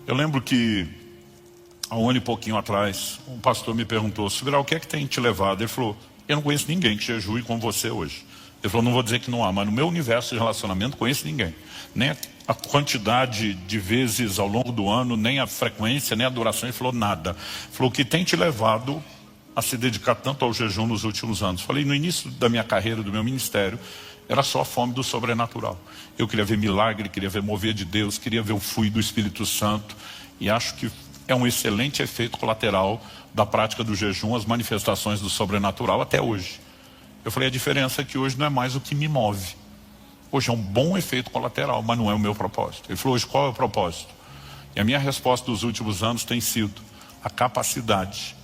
Eu lembro que, há um ano e pouquinho atrás, um pastor me perguntou: Subirá, o que é que tem te levado? Ele falou: eu não conheço ninguém que jejue como você hoje. Ele falou: não vou dizer que não há, mas no meu universo de relacionamento não conheço ninguém. Nem a quantidade de vezes ao longo do ano, nem a frequência, nem a duração. Ele falou: nada. Ele falou: o que tem te levado a se dedicar tanto ao jejum nos últimos anos? Falei: no início da minha carreira, do meu ministério, era só a fome do sobrenatural. Eu queria ver milagre, queria ver mover de Deus, queria ver o fluir do Espírito Santo. E acho que é um excelente efeito colateral da prática do jejum, as manifestações do sobrenatural até hoje. Eu falei: a diferença é que hoje não é mais o que me move. Hoje é um bom efeito colateral, mas não é o meu propósito. Ele falou: hoje qual é o propósito? E a minha resposta dos últimos anos tem sido a capacidade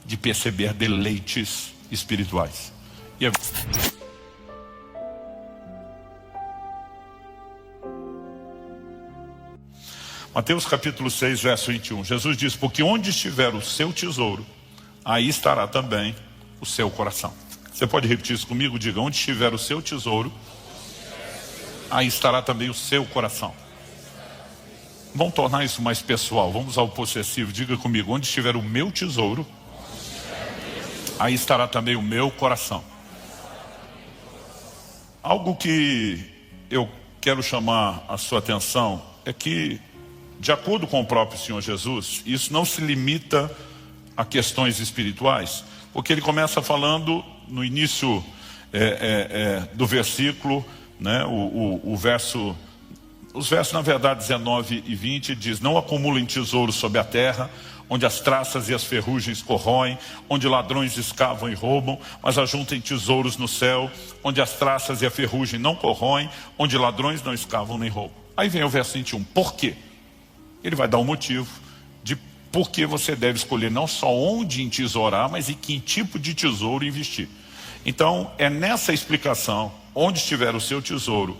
de perceber deleites espirituais. E Mateus capítulo 6, verso 21. Jesus diz: porque onde estiver o seu tesouro, aí estará também o seu coração. Você pode repetir isso comigo? Diga: onde estiver o seu tesouro, aí estará também o seu coração. Vamos tornar isso mais pessoal. Vamos usar o possessivo. Diga comigo: onde estiver o meu tesouro, aí estará também o meu coração. Algo que eu quero chamar a sua atenção é que, de acordo com o próprio Senhor Jesus, isso não se limita a questões espirituais, porque ele começa falando no início do versículo, né, os versos na verdade 19 e 20 diz: não acumulem tesouros sobre a terra, onde as traças e as ferrugens corroem, onde ladrões escavam e roubam, mas ajuntem tesouros no céu, onde as traças e a ferrugem não corroem, onde ladrões não escavam nem roubam. Aí vem o verso 21, por quê? Ele vai dar um motivo de por que você deve escolher não só onde entesourar, mas em que tipo de tesouro investir. Então, é nessa explicação: onde estiver o seu tesouro,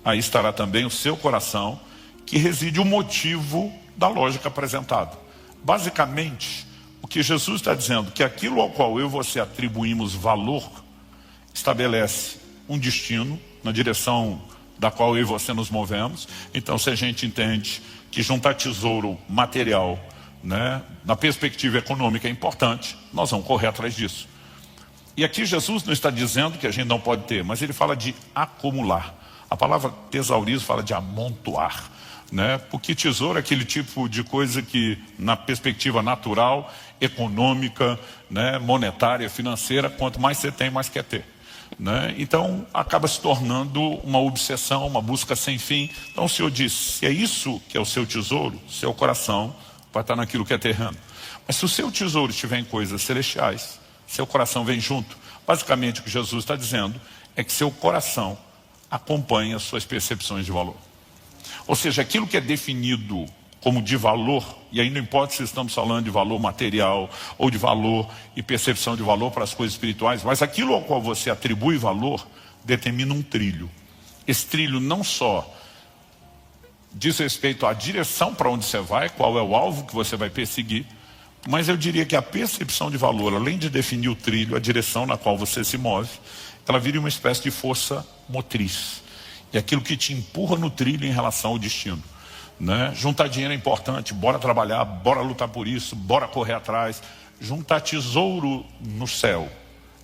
aí estará também o seu coração, que reside o motivo da lógica apresentada. Basicamente, o que Jesus está dizendo, que aquilo ao qual eu e você atribuímos valor, estabelece um destino na direção da qual eu e você nos movemos. Então, se a gente entende que juntar tesouro material, né, na perspectiva econômica é importante, nós vamos correr atrás disso. E aqui Jesus não está dizendo que a gente não pode ter, mas ele fala de acumular. A palavra tesaurismo fala de amontoar, né? Porque tesouro é aquele tipo de coisa que, na perspectiva natural, econômica, né, monetária, financeira, quanto mais você tem, mais quer ter, né? Então acaba se tornando uma obsessão, uma busca sem fim. Então o Senhor diz: se é isso que é o seu tesouro, seu coração vai estar naquilo que é terreno. Mas se o seu tesouro estiver em coisas celestiais, seu coração vem junto. Basicamente o que Jesus está dizendo é que seu coração acompanha as suas percepções de valor. Ou seja, aquilo que é definido como de valor, e aí não importa se estamos falando de valor material ou de valor e percepção de valor para as coisas espirituais, mas aquilo ao qual você atribui valor determina um trilho. Esse trilho não só diz respeito à direção para onde você vai, qual é o alvo que você vai perseguir, mas eu diria que a percepção de valor, além de definir o trilho, a direção na qual você se move, ela vira uma espécie de força motriz. É aquilo que te empurra no trilho em relação ao destino, né? Juntar dinheiro é importante, bora trabalhar, bora lutar por isso, bora correr atrás. Juntar tesouro no céu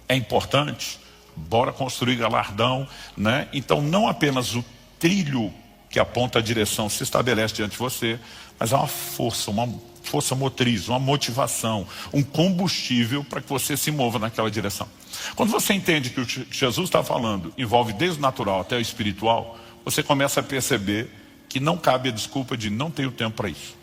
é importante, bora construir galardão, né? Então não apenas o trilho que aponta a direção se estabelece diante de você, mas há uma força motriz, uma motivação, um combustível para que você se mova naquela direção. Quando você entende que o que Jesus está falando envolve desde o natural até o espiritual, você começa a perceber que não cabe a desculpa de não ter o tempo para isso.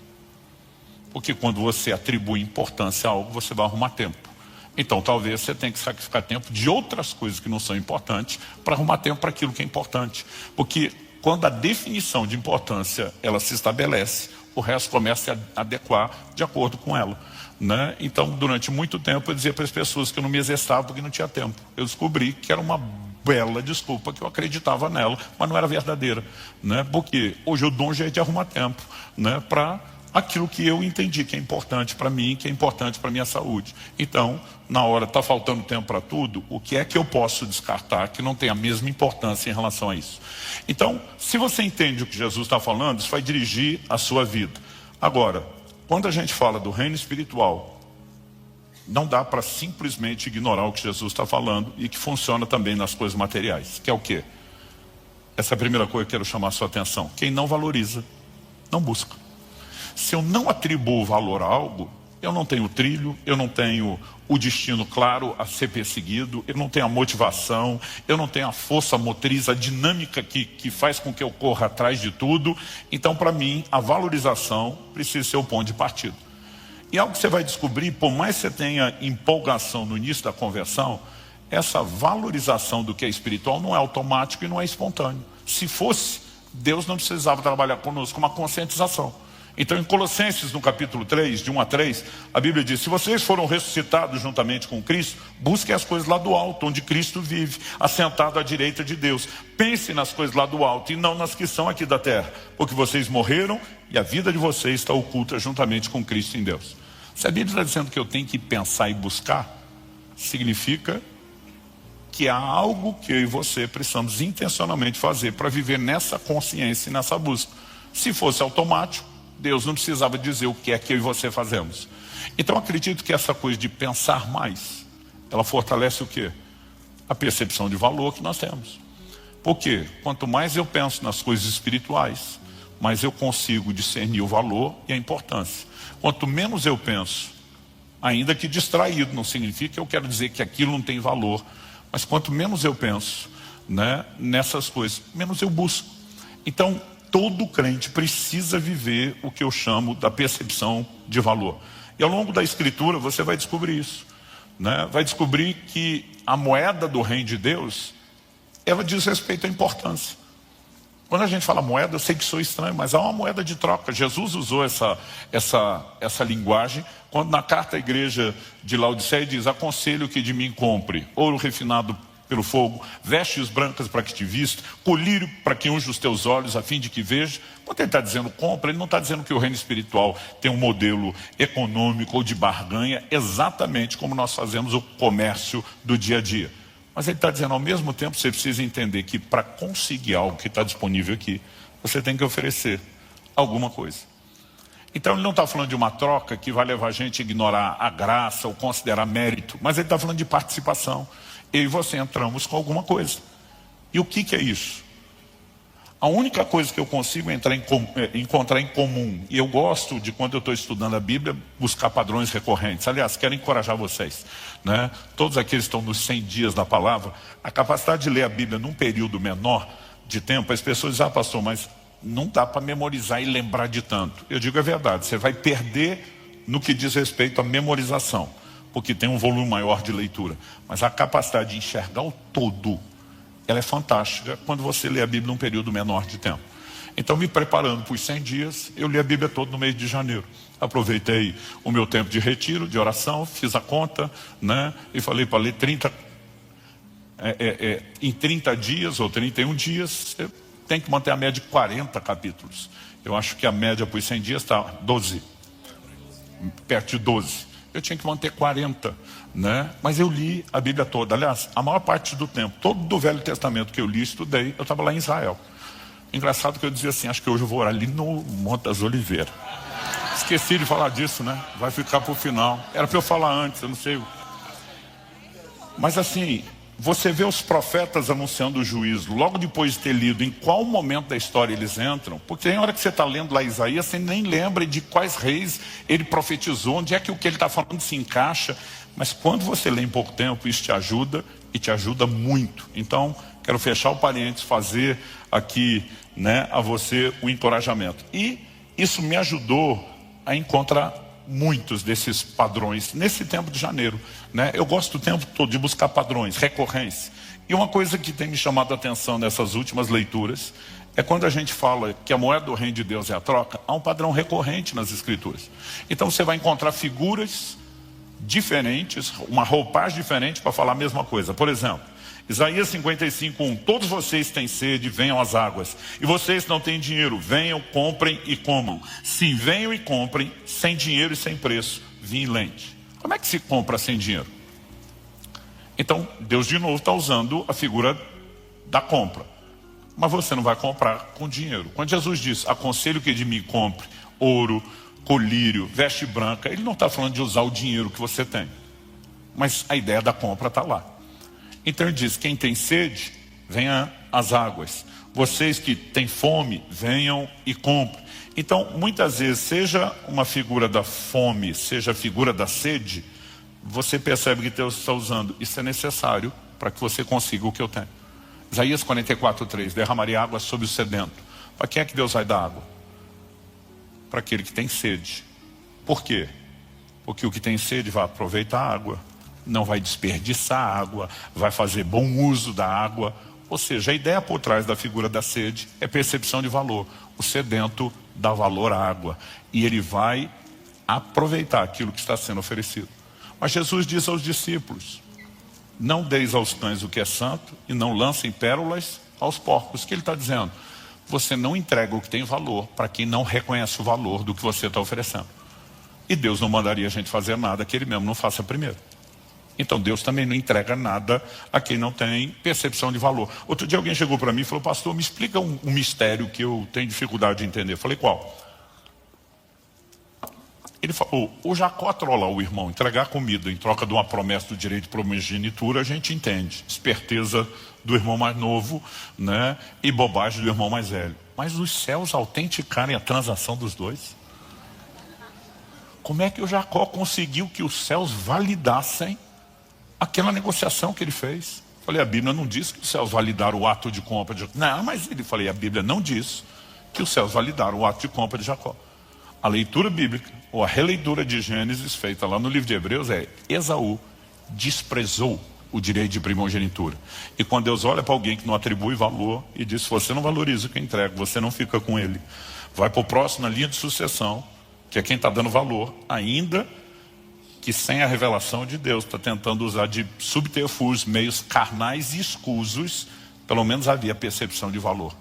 Porque quando você atribui importância a algo, você vai arrumar tempo. Então talvez você tenha que sacrificar tempo de outras coisas que não são importantes para arrumar tempo para aquilo que é importante. Porque quando a definição de importância ela se estabelece, o resto começa a adequar de acordo com ela, né? Então, durante muito tempo eu dizia para as pessoas que eu não me exercitava porque não tinha tempo. Eu descobri que era uma bela desculpa, que eu acreditava nela, mas não era verdadeira, né? Porque hoje o dom já é de arrumar tempo, né, para aquilo que eu entendi que é importante para mim, que é importante para a minha saúde. Então, na hora está faltando tempo para tudo, o que é que eu posso descartar que não tem a mesma importância em relação a isso? Então, se você entende o que Jesus está falando, isso vai dirigir a sua vida. Agora, quando a gente fala do reino espiritual, não dá para simplesmente ignorar o que Jesus está falando e que funciona também nas coisas materiais. Que é o quê? Essa é a primeira coisa que eu quero chamar a sua atenção. Quem não valoriza, não busca. Se eu não atribuo valor a algo, eu não tenho trilho, eu não tenho o destino claro a ser perseguido, eu não tenho a motivação, eu não tenho a força motriz, a dinâmica que faz com que eu corra atrás de tudo. Então, para mim, a valorização precisa ser o ponto de partida. E algo que você vai descobrir, por mais que você tenha empolgação no início da conversão, essa valorização do que é espiritual não é automático e não é espontâneo. Se fosse, Deus não precisava trabalhar conosco com uma conscientização. Então, em Colossenses, no capítulo 3, de 1 a 3, a Bíblia diz: se vocês foram ressuscitados juntamente com Cristo, busquem as coisas lá do alto, onde Cristo vive, assentado à direita de Deus. Pense nas coisas lá do alto e não nas que são aqui da terra, porque vocês morreram e a vida de vocês está oculta juntamente com Cristo em Deus. Se a Bíblia está dizendo que eu tenho que pensar e buscar, significa que há algo que eu e você precisamos intencionalmente fazer para viver nessa consciência e nessa busca. Se fosse automático, Deus não precisava dizer o que é que eu e você fazemos. Então acredito que essa coisa de pensar mais, ela fortalece o quê? A percepção de valor que nós temos. Porque quanto mais eu penso nas coisas espirituais, mais eu consigo discernir o valor e a importância. Quanto menos eu penso, ainda que distraído, não significa que eu quero dizer que aquilo não tem valor, mas quanto menos eu penso, né, nessas coisas, menos eu busco. Então, todo crente precisa viver o que eu chamo da percepção de valor. E ao longo da Escritura você vai descobrir isso, né? Vai descobrir que a moeda do reino de Deus, ela diz respeito à importância. Quando a gente fala moeda, eu sei que sou estranho, mas há uma moeda de troca. Jesus usou essa linguagem, quando na carta à igreja de Laodiceia diz: aconselho que de mim compre ouro refinado pelo fogo, vestes brancas para que te vista, colírio para que unja os teus olhos, a fim de que veja. Quando ele está dizendo compra, ele não está dizendo que o reino espiritual tem um modelo econômico ou de barganha, exatamente como nós fazemos o comércio do dia a dia. Mas ele está dizendo, ao mesmo tempo, você precisa entender que para conseguir algo que está disponível aqui, você tem que oferecer alguma coisa. Então ele não está falando de uma troca que vai levar a gente a ignorar a graça ou considerar mérito, mas ele está falando de participação. Eu e você entramos com alguma coisa. E o que é isso? A única coisa que eu consigo encontrar em comum, e eu gosto de, quando eu estou estudando a Bíblia, buscar padrões recorrentes. Aliás, quero encorajar vocês, né? Todos aqueles que estão nos 100 dias da palavra, a capacidade de ler a Bíblia num período menor de tempo, as pessoas dizem: ah, pastor, mas não dá para memorizar e lembrar de tanto. Eu digo, é verdade, você vai perder no que diz respeito à memorização, porque tem um volume maior de leitura. Mas a capacidade de enxergar o todo, ela é fantástica quando você lê a Bíblia num período menor de tempo. Então, me preparando para os 100 dias, eu li a Bíblia toda no mês de janeiro. Aproveitei o meu tempo de retiro, de oração, fiz a conta, né? E falei para ler 30... em 30 dias ou 31 dias, você tem que manter a média de 40 capítulos. Eu acho que a média para os 100 dias está 12. Perto de 12. Eu tinha que manter 40, né? Mas eu li a Bíblia toda. Aliás, a maior parte do tempo, todo do Velho Testamento que eu li e estudei, eu estava lá em Israel. Engraçado que eu dizia assim, acho que hoje eu vou orar ali no Monte das Oliveiras. Esqueci de falar disso, né? Vai ficar para o final. Era para eu falar antes, eu não sei. Mas assim, você vê os profetas anunciando o juízo, logo depois de ter lido em qual momento da história eles entram, porque tem hora que você está lendo lá Isaías, você nem lembra de quais reis ele profetizou, onde é que o que ele está falando se encaixa, mas quando você lê em pouco tempo, isso te ajuda, e te ajuda muito. Então, quero fechar o parênteses, fazer aqui, né, a você o encorajamento. E isso me ajudou a encontrar muitos desses padrões nesse tempo de janeiro, né? Eu gosto o tempo todo de buscar padrões, recorrência. E uma coisa que tem me chamado a atenção nessas últimas leituras é quando a gente fala que a moeda do reino de Deus é a troca, há um padrão recorrente nas Escrituras. Então você vai encontrar figuras diferentes, uma roupagem diferente para falar a mesma coisa. Por exemplo, Isaías 55:1, todos vocês têm sede, venham às águas. E vocês não têm dinheiro, venham, comprem e comam. Sim, venham e comprem, sem dinheiro e sem preço, vinho e leite. Como é que se compra sem dinheiro? Então, Deus de novo está usando a figura da compra. Mas você não vai comprar com dinheiro. Quando Jesus diz, aconselho que de mim compre ouro, colírio, veste branca. Ele não está falando de usar o dinheiro que você tem, mas a ideia da compra está lá. Então ele diz, quem tem sede, venha às águas. Vocês que têm fome, venham e comprem. Então, muitas vezes, seja uma figura da fome, seja a figura da sede, você percebe que Deus está usando. Isso é necessário para que você consiga o que eu tenho. Isaías 44:3, derramaria água sobre o sedento. Para quem é que Deus vai dar água? Para aquele que tem sede. Por quê? Porque o que tem sede vai aproveitar a água, não vai desperdiçar a água, vai fazer bom uso da água. Ou seja, a ideia por trás da figura da sede é percepção de valor. O sedento dá valor à água e ele vai aproveitar aquilo que está sendo oferecido. Mas Jesus diz aos discípulos, não deis aos cães o que é santo e não lancem pérolas aos porcos. O que ele está dizendo? Você não entrega o que tem valor para quem não reconhece o valor do que você está oferecendo. E Deus não mandaria a gente fazer nada que ele mesmo não faça primeiro. Então Deus também não entrega nada a quem não tem percepção de valor. Outro dia alguém chegou para mim e falou, pastor, me explica um mistério que eu tenho dificuldade de entender. Eu falei, qual? Ele falou, o Jacó trollar o irmão, entregar comida em troca de uma promessa do direito de primogenitura, a gente entende. Esperteza do irmão mais novo, né? E bobagem do irmão mais velho. Mas os céus autenticarem a transação dos dois? Como é que o Jacó conseguiu que os céus validassem aquela negociação que ele fez? Falei, a Bíblia não diz que os céus validaram o ato de compra de Jacó. Não, mas falei, a Bíblia não diz que os céus validaram o ato de compra de Jacó. A leitura bíblica, ou a releitura de Gênesis, feita lá no livro de Hebreus, é Esaú desprezou o direito de primogenitura. E quando Deus olha para alguém que não atribui valor e diz, se você não valoriza o que entrega, você não fica com ele. Vai para o próximo na linha de sucessão, que é quem está dando valor, ainda que sem a revelação de Deus, está tentando usar de subterfúgios, meios carnais e escusos, pelo menos havia percepção de valor.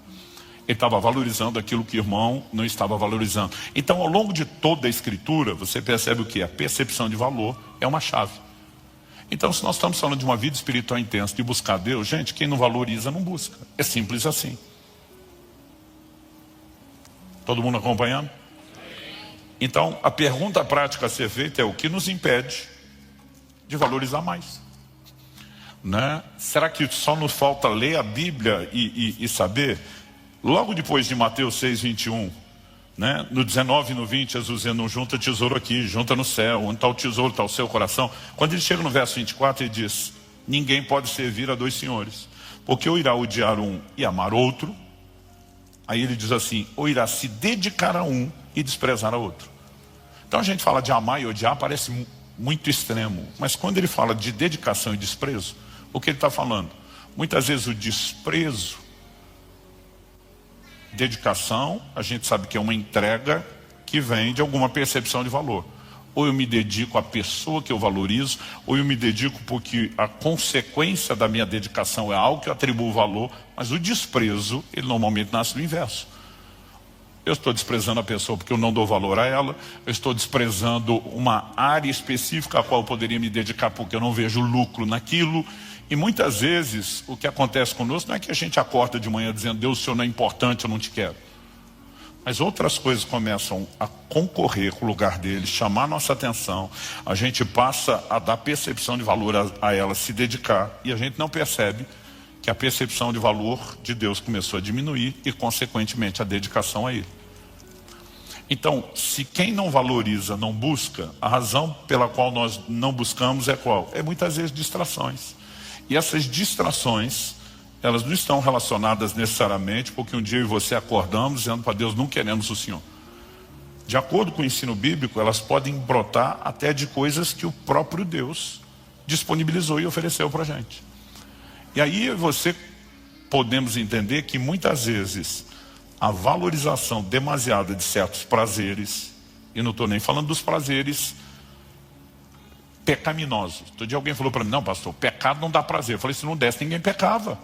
Ele estava valorizando aquilo que o irmão não estava valorizando. Então, ao longo de toda a Escritura, você percebe o que? A percepção de valor é uma chave. Então, se nós estamos falando de uma vida espiritual intensa, de buscar Deus, gente, quem não valoriza, não busca. É simples assim. Todo mundo acompanhando? Então, a pergunta prática a ser feita é o que nos impede de valorizar mais? Né? Será que só nos falta ler a Bíblia e saber? Logo depois de Mateus 6:21, né? No 19 e no 20, Jesus dizendo, não junta tesouro aqui, junta no céu, onde está o tesouro está o seu coração. Quando ele chega no verso 24, ele diz, ninguém pode servir a dois senhores, porque ou irá odiar um e amar outro, aí ele diz assim, ou irá se dedicar a um e desprezar a outro. Então a gente fala de amar e odiar, parece muito extremo, mas quando ele fala de dedicação e desprezo, o que ele está falando? Muitas vezes o desprezo, dedicação, a gente sabe que é uma entrega que vem de alguma percepção de valor. Ou eu me dedico à pessoa que eu valorizo, ou eu me dedico porque a consequência da minha dedicação é algo que eu atribuo valor, mas o desprezo, ele normalmente nasce do inverso. Eu estou desprezando a pessoa porque eu não dou valor a ela, eu estou desprezando uma área específica a qual eu poderia me dedicar porque eu não vejo lucro naquilo. E muitas vezes o que acontece conosco não é que a gente acorda de manhã dizendo, Deus, o Senhor não é importante, eu não te quero. Mas outras coisas começam a concorrer com o lugar deles, chamar nossa atenção, a gente passa a dar percepção de valor a ela, se dedicar, e a gente não percebe que a percepção de valor de Deus começou a diminuir e consequentemente a dedicação a Ele. Então, se quem não valoriza, não busca, a razão pela qual nós não buscamos é qual? É muitas vezes distrações. E essas distrações, elas não estão relacionadas necessariamente porque um dia eu e você acordamos dizendo para Deus, não queremos o Senhor. De acordo com o ensino bíblico, elas podem brotar até de coisas que o próprio Deus disponibilizou e ofereceu para a gente. E aí você podemos entender que muitas vezes a valorização demasiada de certos prazeres, e não estou nem falando dos prazeres pecaminosos. Outro dia alguém falou para mim, não pastor, pecado não dá prazer. Eu falei, se não desse ninguém pecava.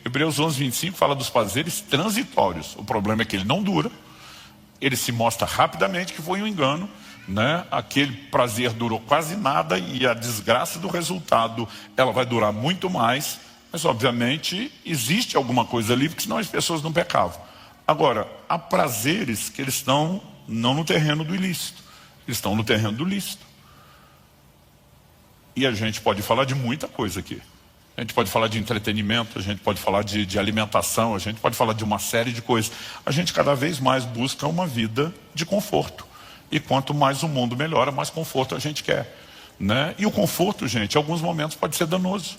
Hebreus 11:25 fala dos prazeres transitórios. O problema é que ele não dura, ele se mostra rapidamente que foi um engano, né? Aquele prazer durou quase nada e a desgraça do resultado ela vai durar muito mais, mas obviamente existe alguma coisa ali, porque senão as pessoas não pecavam. Agora, há prazeres que eles estão não no terreno do ilícito. Eles estão no terreno do lícito. E a gente pode falar de muita coisa aqui. A gente pode falar de entretenimento, a gente pode falar de alimentação, a gente pode falar de uma série de coisas. A gente cada vez mais busca uma vida de conforto. E quanto mais o mundo melhora, mais conforto a gente quer, né? E o conforto, gente, em alguns momentos pode ser danoso.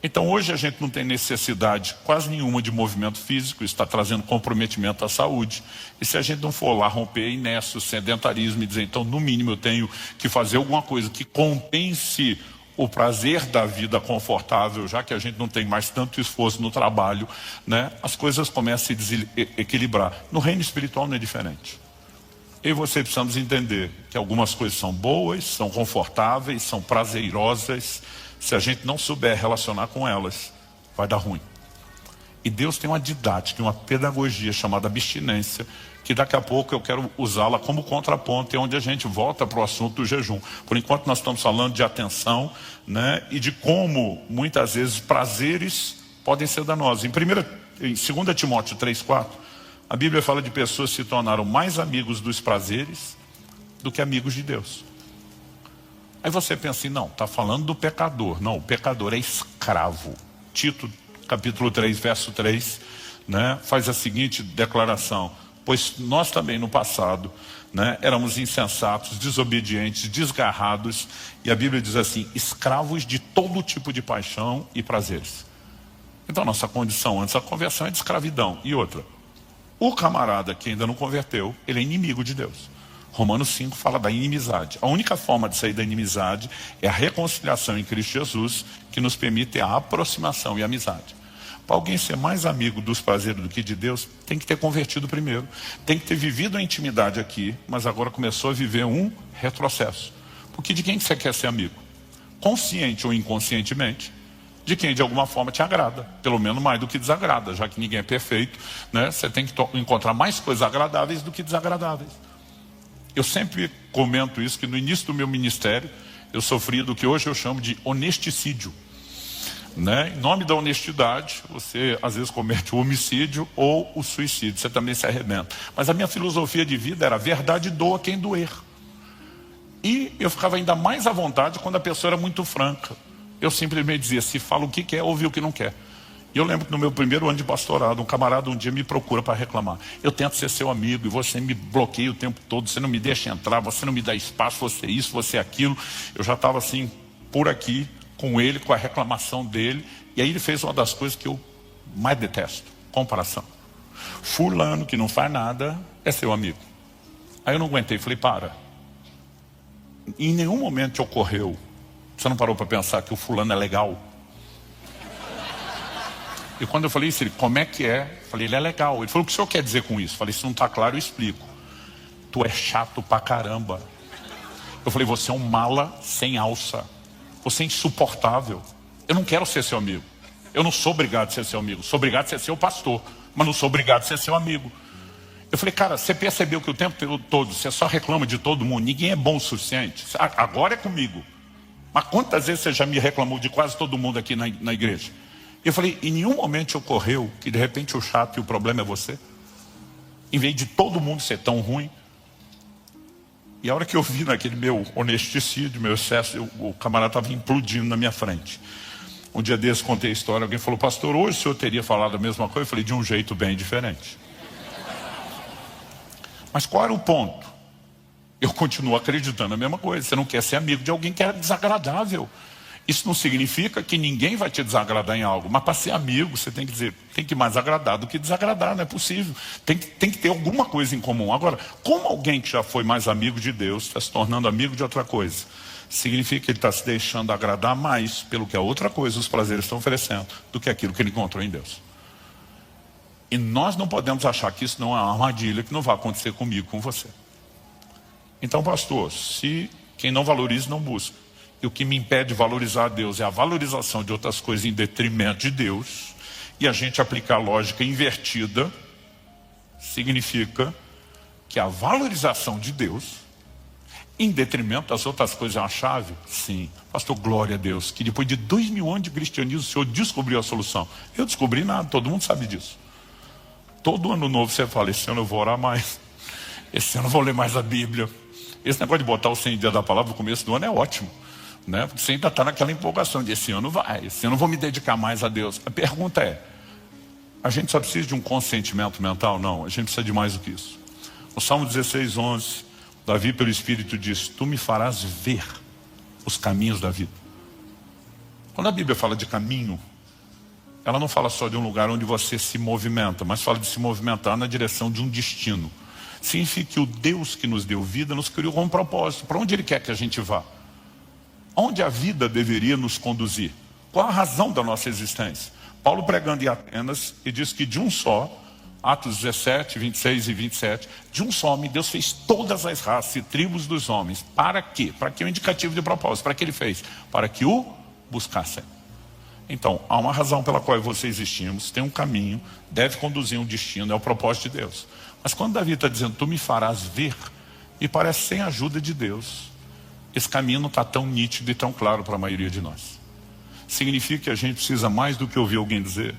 Então hoje a gente não tem necessidade quase nenhuma de movimento físico, isso está trazendo comprometimento à saúde. E se a gente não for lá romper a inércia, o sedentarismo e dizer, então no mínimo eu tenho que fazer alguma coisa que compense o prazer da vida confortável, já que a gente não tem mais tanto esforço no trabalho, né? As coisas começam a se desequilibrar. No reino espiritual não é diferente. Eu e você precisamos entender que algumas coisas são boas, são confortáveis, são prazerosas. Se a gente não souber relacionar com elas, vai dar ruim. E Deus tem uma didática, uma pedagogia chamada abstinência, que daqui a pouco eu quero usá-la como contraponto, é onde a gente volta para o assunto do jejum. Por enquanto nós estamos falando de atenção, né, e de como muitas vezes prazeres podem ser danosos. Em 2 Timóteo 3,4, a Bíblia fala de pessoas que se tornaram mais amigos dos prazeres do que amigos de Deus. Aí você pensa assim, não, está falando do pecador. Não, o pecador é escravo. Tito, capítulo 3, verso 3, né, faz a seguinte declaração. Pois nós também no passado, né, éramos insensatos, desobedientes, desgarrados. E a Bíblia diz assim, escravos de todo tipo de paixão e prazeres. Então nossa condição antes da conversão é de escravidão. E outra, o camarada que ainda não converteu, ele é inimigo de Deus. Romanos 5 fala da inimizade. A única forma de sair da inimizade é a reconciliação em Cristo Jesus, que nos permite a aproximação e a amizade. Para alguém ser mais amigo dos prazeres do que de Deus, tem que ter convertido primeiro. Tem que ter vivido a intimidade aqui, mas agora começou a viver um retrocesso. Porque de quem que você quer ser amigo? Consciente ou inconscientemente, de quem de alguma forma te agrada. Pelo menos mais do que desagrada, já que ninguém é perfeito, né? Você tem que encontrar mais coisas agradáveis do que desagradáveis. Eu sempre comento isso, que no início do meu ministério, eu sofri do que hoje eu chamo de honesticídio. Né? Em nome da honestidade, você às vezes comete o homicídio ou o suicídio, você também se arrebenta. Mas a minha filosofia de vida era: a verdade doa quem doer. E eu ficava ainda mais à vontade quando a pessoa era muito franca. Eu simplesmente dizia, se fala o que quer, ouve o que não quer. E eu lembro que no meu primeiro ano de pastorado, um camarada um dia me procura para reclamar. Eu tento ser seu amigo e você me bloqueia o tempo todo, você não me deixa entrar, você não me dá espaço, você isso, você aquilo. Eu já estava assim, por aqui, com ele, com a reclamação dele. E aí ele fez uma das coisas que eu mais detesto, comparação. Fulano, que não faz nada, é seu amigo. Aí eu não aguentei, falei, para. Em nenhum momento te ocorreu, você não parou para pensar que o fulano é legal? E quando eu falei isso, ele, como é que é? Eu falei, ele é legal. Ele falou, o que o senhor quer dizer com isso? Eu falei, se não está claro, eu explico. Tu é chato pra caramba. Eu falei, você é um mala sem alça. Você é insuportável. Eu não quero ser seu amigo. Eu não sou obrigado a ser seu amigo. Sou obrigado a ser seu pastor, mas não sou obrigado a ser seu amigo. Eu falei, cara, você percebeu que o tempo todo você só reclama de todo mundo? Ninguém é bom o suficiente. Agora é comigo. Mas quantas vezes você já me reclamou de quase todo mundo aqui na igreja? Eu falei, em nenhum momento ocorreu que de repente o chato e o problema é você? Em vez de todo mundo ser tão ruim. E a hora que eu vi naquele meu honesticídio, meu excesso, o camarada estava implodindo na minha frente. Um dia desse contei a história, alguém falou, pastor, hoje o senhor teria falado a mesma coisa? Eu falei, de um jeito bem diferente. Mas qual era o ponto? Eu continuo acreditando a mesma coisa. Você não quer ser amigo de alguém que é desagradável. Isso não significa que ninguém vai te desagradar em algo. Mas para ser amigo, você tem que dizer, tem que mais agradar do que desagradar, não é possível. Tem que ter alguma coisa em comum. Agora, como alguém que já foi mais amigo de Deus está se tornando amigo de outra coisa? Significa que ele está se deixando agradar mais pelo que a outra coisa, os prazeres estão oferecendo, do que aquilo que ele encontrou em Deus. E nós não podemos achar que isso não é uma armadilha, que não vai acontecer comigo, com você. Então, pastor, se quem não valoriza, não busca. E o que me impede de valorizar a Deus é a valorização de outras coisas em detrimento de Deus. E a gente aplicar a lógica invertida significa que a valorização de Deus em detrimento das outras coisas é uma chave? Sim. Pastor, glória a Deus, que depois de 2000 anos de cristianismo o senhor descobriu a solução. Eu descobri nada, todo mundo sabe disso. Todo ano novo você fala, esse ano eu vou orar mais. esse ano eu vou ler mais a Bíblia. Esse negócio de botar o 100 dias da palavra no começo do ano é ótimo, né? Porque você ainda está naquela empolgação de esse ano eu vou me dedicar mais a Deus. A pergunta é, a gente só precisa de um consentimento mental? Não, a gente precisa de mais do que isso. No Salmo 16, 11, Davi pelo Espírito diz, tu me farás ver os caminhos da vida. Quando a Bíblia fala de caminho, ela não fala só de um lugar onde você se movimenta, mas fala de se movimentar na direção de um destino. Significa que o Deus que nos deu vida nos criou com um propósito. Para onde Ele quer que a gente vá? Onde a vida deveria nos conduzir? Qual a razão da nossa existência? Paulo pregando em Atenas e diz que de um só, Atos 17, 26 e 27, de um só homem Deus fez todas as raças e tribos dos homens. Para quê? Para que? Um indicativo de propósito. Para que Ele fez? Para que o buscassem. Então, há uma razão pela qual você existimos, tem um caminho, deve conduzir um destino, é o propósito de Deus. Mas quando Davi está dizendo, tu me farás ver, me parece sem a ajuda de Deus, esse caminho não está tão nítido e tão claro para a maioria de nós. Significa que a gente precisa mais do que ouvir alguém dizer,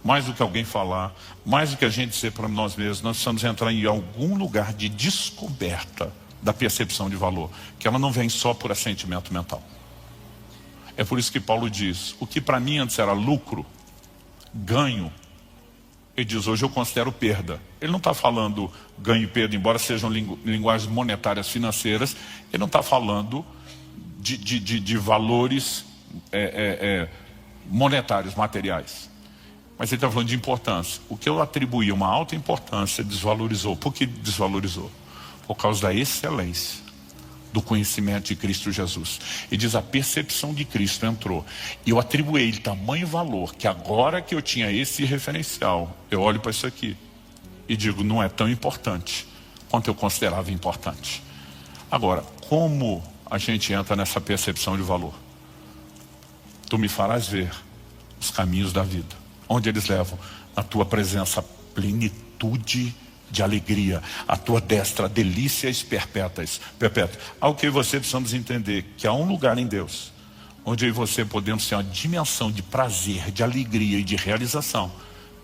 mais do que alguém falar, mais do que a gente dizer para nós mesmos, nós precisamos entrar em algum lugar de descoberta da percepção de valor, que ela não vem só por assentimento mental. É por isso que Paulo diz, o que para mim antes era lucro, ganho, ele diz, hoje eu considero perda. Ele não está falando ganho e perda, embora sejam linguagens monetárias financeiras, ele não está falando de valores monetários, materiais. Mas ele está falando de importância. O que eu atribuía uma alta importância desvalorizou. Por que desvalorizou? Por causa da excelência do conhecimento de Cristo Jesus. E diz, a percepção de Cristo entrou. E eu atribuí tamanho valor, que agora que eu tinha esse referencial, eu olho para isso aqui e digo, não é tão importante quanto eu considerava importante. Agora, como a gente entra nessa percepção de valor? Tu me farás ver os caminhos da vida. Onde eles levam? A tua presença, plenitude de alegria, a tua destra, delícias perpétuas. Ao que você precisamos entender que há um lugar em Deus onde eu e você podemos ter uma dimensão de prazer, de alegria e de realização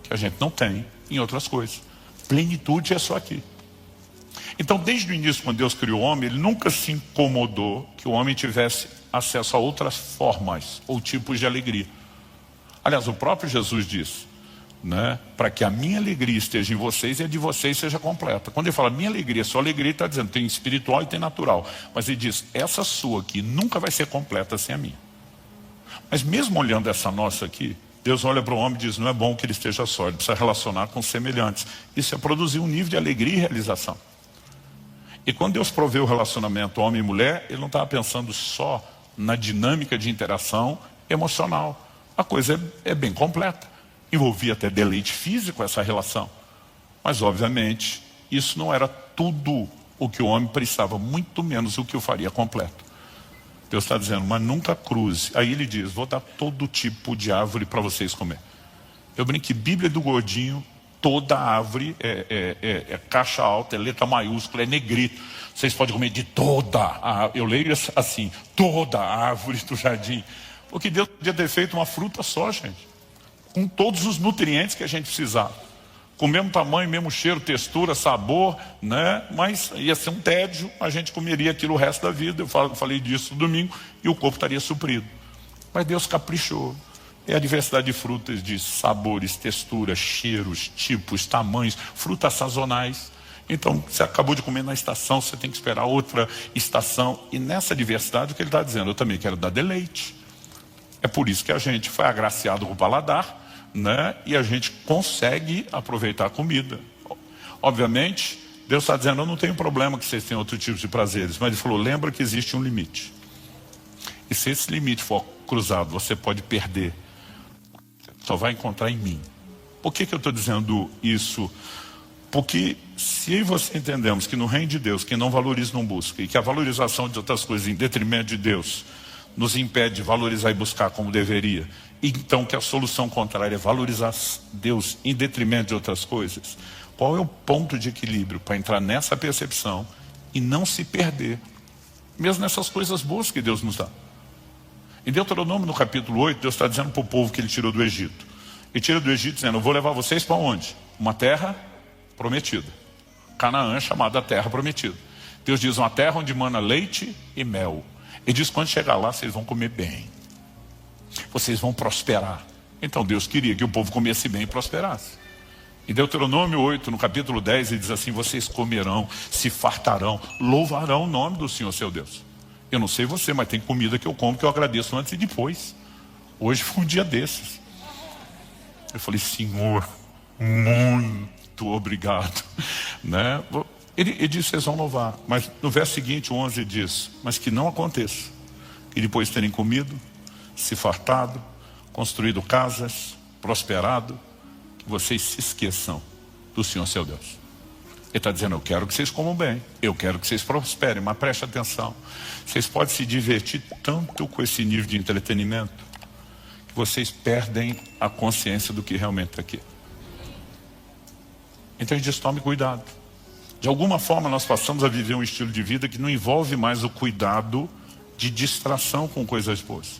que a gente não tem em outras coisas. Plenitude é só aqui. Então, desde o início, quando Deus criou o homem, Ele nunca se incomodou que o homem tivesse acesso a outras formas ou tipos de alegria. Aliás, o próprio Jesus disse, né, para que a minha alegria esteja em vocês e a de vocês seja completa. Quando ele fala minha alegria, sua alegria, ele está dizendo, tem espiritual e tem natural. Mas ele diz, essa sua aqui nunca vai ser completa sem a minha. Mas mesmo olhando essa nossa aqui, Deus olha para o homem e diz, não é bom que ele esteja só, ele precisa relacionar com semelhantes. Isso é produzir um nível de alegria e realização. E quando Deus proveu o relacionamento homem e mulher, Ele não estava pensando só na dinâmica de interação emocional. A coisa é bem completa. Envolvia até deleite físico essa relação. Mas, obviamente, isso não era tudo o que o homem precisava, muito menos o que o faria completo. Deus está dizendo, mas nunca cruze. Aí Ele diz, vou dar todo tipo de árvore para vocês comer. Eu brinco que Bíblia do Gordinho, toda árvore é caixa alta, é letra maiúscula, é negrito. Vocês podem comer de toda a árvore. Eu leio assim, toda a árvore do jardim. Porque Deus podia ter feito uma fruta só, gente. Com todos os nutrientes que a gente precisava. Com o mesmo tamanho, mesmo cheiro, textura, sabor, né? Mas ia ser um tédio, a gente comeria aquilo o resto da vida. Eu falei disso no domingo e o corpo estaria suprido. Mas Deus caprichou. É a diversidade de frutas, de sabores, texturas, cheiros, tipos, tamanhos, frutas sazonais. Então, você acabou de comer na estação, você tem que esperar outra estação. E nessa diversidade, o que ele está dizendo? Eu também quero dar deleite. É por isso que a gente foi agraciado com o paladar, né? E a gente consegue aproveitar a comida. Obviamente, Deus está dizendo, eu não tenho problema que vocês tenham outro tipo de prazeres. Mas Ele falou, lembra que existe um limite. E se esse limite for cruzado, você pode perder. Só vai encontrar em mim. Por que eu estou dizendo isso? Porque se eu e você entendemos que no reino de Deus, quem não valoriza não busca, e que a valorização de outras coisas em detrimento de Deus nos impede de valorizar e buscar como deveria, e então que a solução contrária é valorizar Deus em detrimento de outras coisas, qual é o ponto de equilíbrio para entrar nessa percepção e não se perder, mesmo nessas coisas boas que Deus nos dá? Em Deuteronômio, no capítulo 8, Deus está dizendo para o povo que Ele tirou do Egito. Ele tira do Egito dizendo, eu vou levar vocês para onde? Uma terra prometida. Canaã é chamada terra prometida. Deus diz, uma terra onde mana leite e mel. Ele diz, quando chegar lá, vocês vão comer bem. Vocês vão prosperar. Então Deus queria que o povo comesse bem e prosperasse. Em Deuteronômio 8, no capítulo 10, ele diz assim, vocês comerão, se fartarão, louvarão o nome do Senhor seu Deus. Eu não sei você, mas tem comida que eu como que eu agradeço antes e depois. Hoje foi um dia desses. Eu falei, Senhor, muito obrigado. Né? Ele disse, vocês vão louvar. Mas no verso seguinte, 11, diz, mas que não aconteça. E depois terem comido, se fartado, construído casas, prosperado, que vocês se esqueçam do Senhor seu Deus. Ele está dizendo, eu quero que vocês comam bem, eu quero que vocês prosperem, mas preste atenção. Vocês podem se divertir tanto com esse nível de entretenimento, que vocês perdem a consciência do que realmente está aqui. Então ele diz, tome cuidado. De alguma forma nós passamos a viver um estilo de vida que não envolve mais o cuidado de distração com coisas boas.